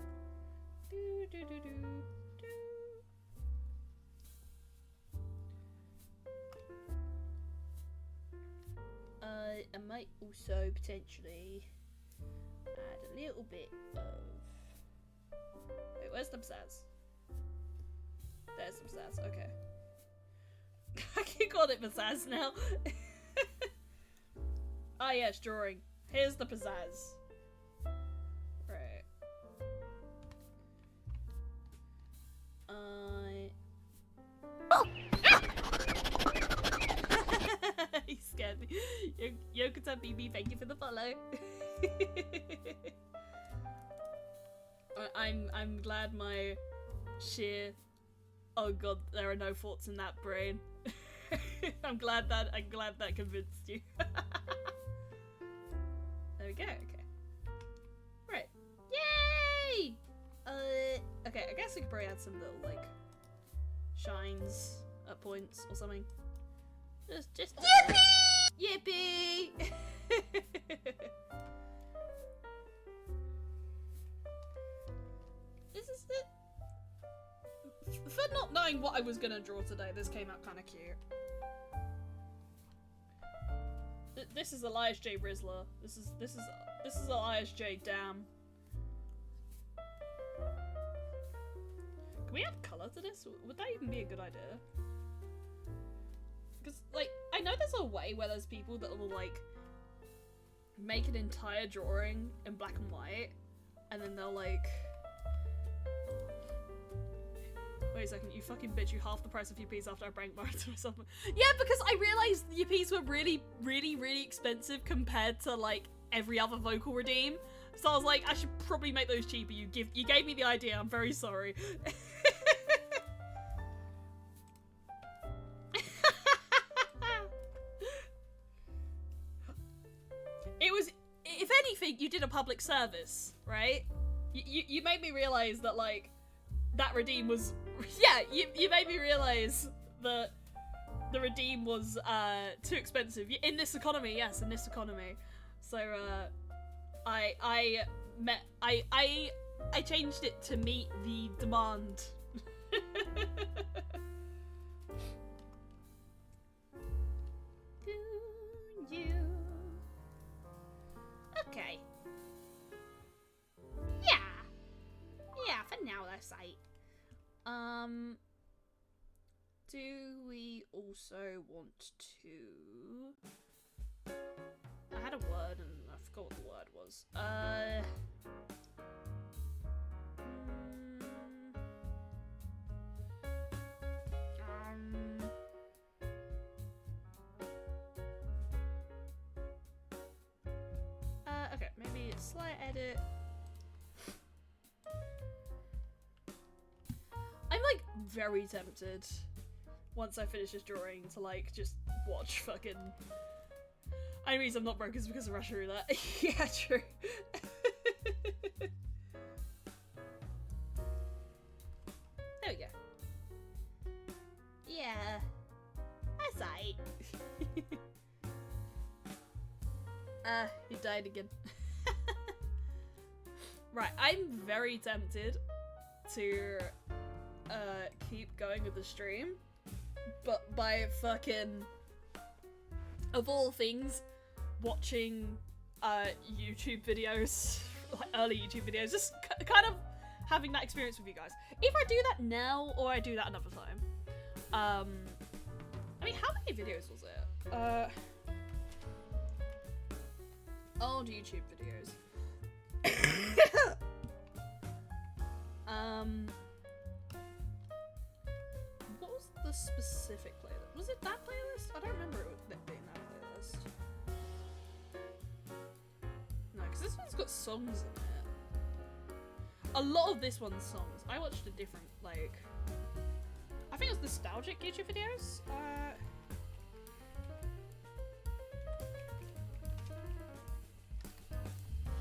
[SPEAKER 1] I might also potentially add a little bit of... Wait, where's the pizzazz? There's some pizzazz, okay. I can call it pizzazz now. Ah yes, drawing. Here's the pizzazz. Right. Oh! He scared me. Yokuta BB, thank you for the follow. I'm glad my sheer... Oh god, there are no thoughts in that brain. I'm glad that convinced you. There we go, okay. Right. Yay! Okay, I guess we could probably add some little, like, shines at points or something. Just Yippee! Yippee! This is it. For not knowing what I was gonna draw today, this came out kind of cute. This is Elias J. Rizzler. This is Elias J. Damn. Can we add colour to this? Would that even be a good idea? Because, like, I know there's a way where there's people that will, like, make an entire drawing in black and white, and then they'll, like... Wait a second, you fucking bitch, you half the price of your piece after I brain borrowed to myself. Yeah, because I realised your piece were really, really, really expensive compared to, like, every other vocal redeem. So I was like, I should probably make those cheaper. You gave me the idea, I'm very sorry. It was, if anything, you did a public service, right? You made me realise that, like, that redeem was... Yeah, you made me realise that the redeem was too expensive. In this economy, yes, in this economy. So, I changed it to meet the demand. Do you? Okay. Yeah, for now that's right. Do we also want to... I had a word and I forgot what the word was. Okay, maybe a slight edit. I'm like very tempted once I finish this drawing to like just watch fucking... Only reason I'm not broke is because of Russian roulette. Yeah, true. There we go. Yeah. That's right. He died again. Right, I'm very tempted to keep going with the stream, but by fucking, of all things, watching YouTube videos, like early YouTube videos, just kind of having that experience with you guys. Either I do that now or I do that another time. I mean, how many videos was it? Old YouTube videos. What was the specific playlist? Was it that playlist? I don't remember it being that playlist. No, because this one's got songs in it. A lot of this one's songs. I watched a different, like... I think it was nostalgic YouTube videos.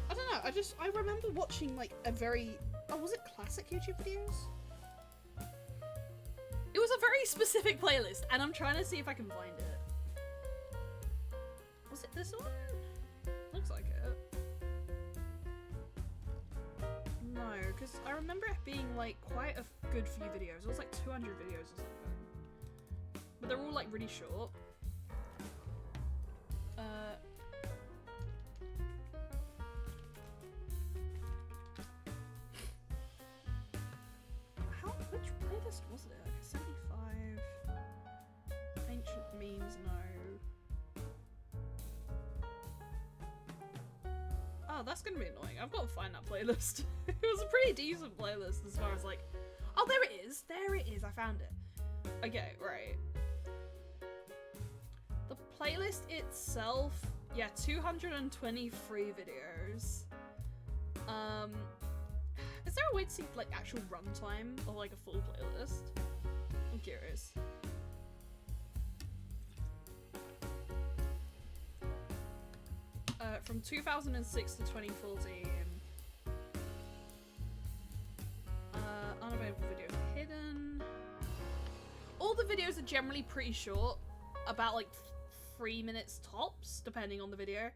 [SPEAKER 1] I don't know, I remember watching like a very... Oh, was it classic YouTube videos? It was a very specific playlist, and I'm trying to see if I can find it. Was it this one? Looks like it. No, because I remember it being like quite a good few videos. It was like 200 videos or something. But they're all like really short. Which playlist was it? Like 75. Ancient memes, no. Oh, that's gonna be annoying. I've got to find that playlist. It was a pretty decent playlist as far as like... Oh, there it is! There it is! I found it. Okay, right. The playlist itself... Yeah, 223 videos. Is there a way to see like actual runtime of like a full playlist? I'm curious. From 2006 to 2014. Unavailable videos hidden. All the videos are generally pretty short, about like 3 minutes tops, depending on the video.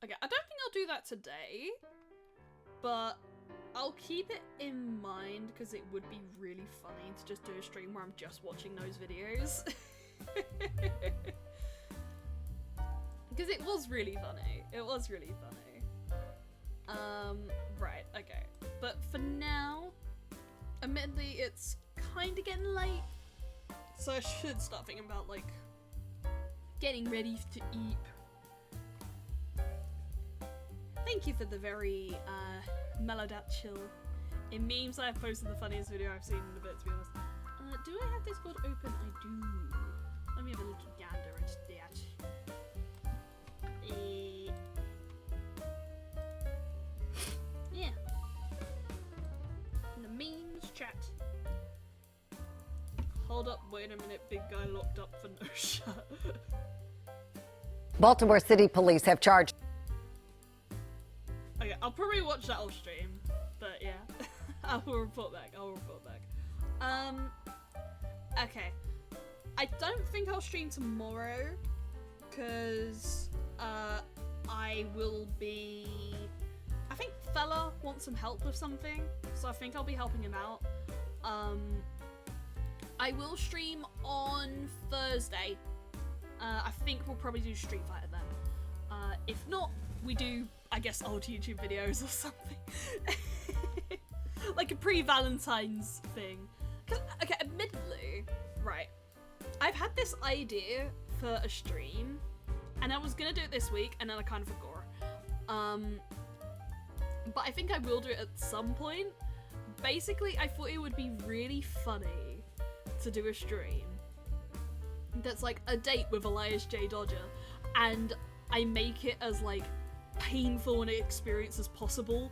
[SPEAKER 1] Okay, I don't think I'll do that today, but I'll keep it in mind because it would be really funny to just do a stream where I'm just watching those videos. Because it was really funny. It was really funny. Right, okay. But for now, admittedly, it's kind of getting late, so I should start thinking about, like, getting ready to eat. Thank you for the very, chill. In memes, I have posted the funniest video I've seen in a bit, to be honest. Do I have Discord open? I do. Let me have a little gander at that. Yeah. In the memes chat. Hold up, wait a minute, big guy locked up for no shot.
[SPEAKER 2] Baltimore City Police have charged.
[SPEAKER 1] Okay, I'll probably watch that off stream, but yeah. I will report back, Okay. I don't think I'll stream tomorrow, because I will be... I think Fella wants some help with something, so I think I'll be helping him out. I will stream on Thursday. I think we'll probably do Street Fighter then. If not, we do, I guess, old YouTube videos or something. Like a pre-Valentine's thing. 'Cause, okay, admittedly, right, I've had this idea for a stream, and I was gonna do it this week, and then I kind of forgot. But I think I will do it at some point. Basically, I thought it would be really funny to do a stream that's like a date with Elias J. Dodger, and I make it as like painful an experience as possible.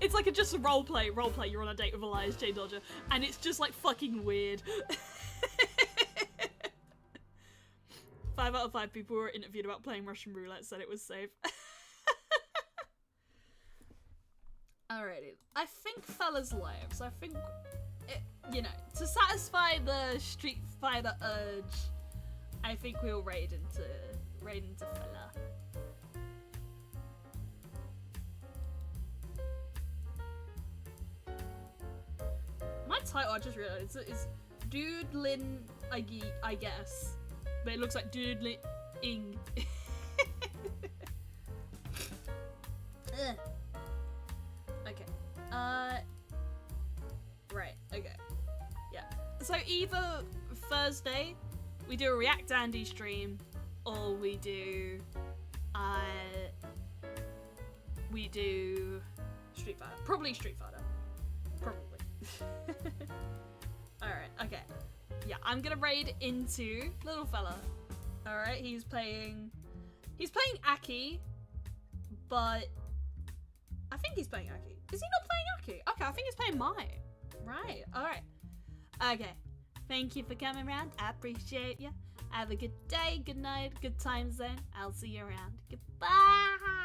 [SPEAKER 1] It's like just a roleplay, you're on a date with Elias J. Dodger, and it's just like fucking weird. 5 out of 5 people who were interviewed about playing Russian roulette said it was safe. Alrighty, I think Fella's live, so I think, you know, to satisfy the Street Fighter urge, I think we'll raid into Fella. My title, I just realized, is Doodlin, I guess. But it looks like Doodling. Okay. Right, okay. Yeah. So either Thursday, we do a React Andy stream, or we do Street Fighter. Probably Street Fighter. Probably. Alright, okay. Yeah, I'm gonna raid into Little Fella. Alright, he's playing Aki, but I think he's playing Aki. Is he not playing Aki? Okay, I think he's playing Mai. Right, alright. Okay, thank you for coming around. I appreciate you. Have a good day, good night, good time zone. I'll see you around. Goodbye!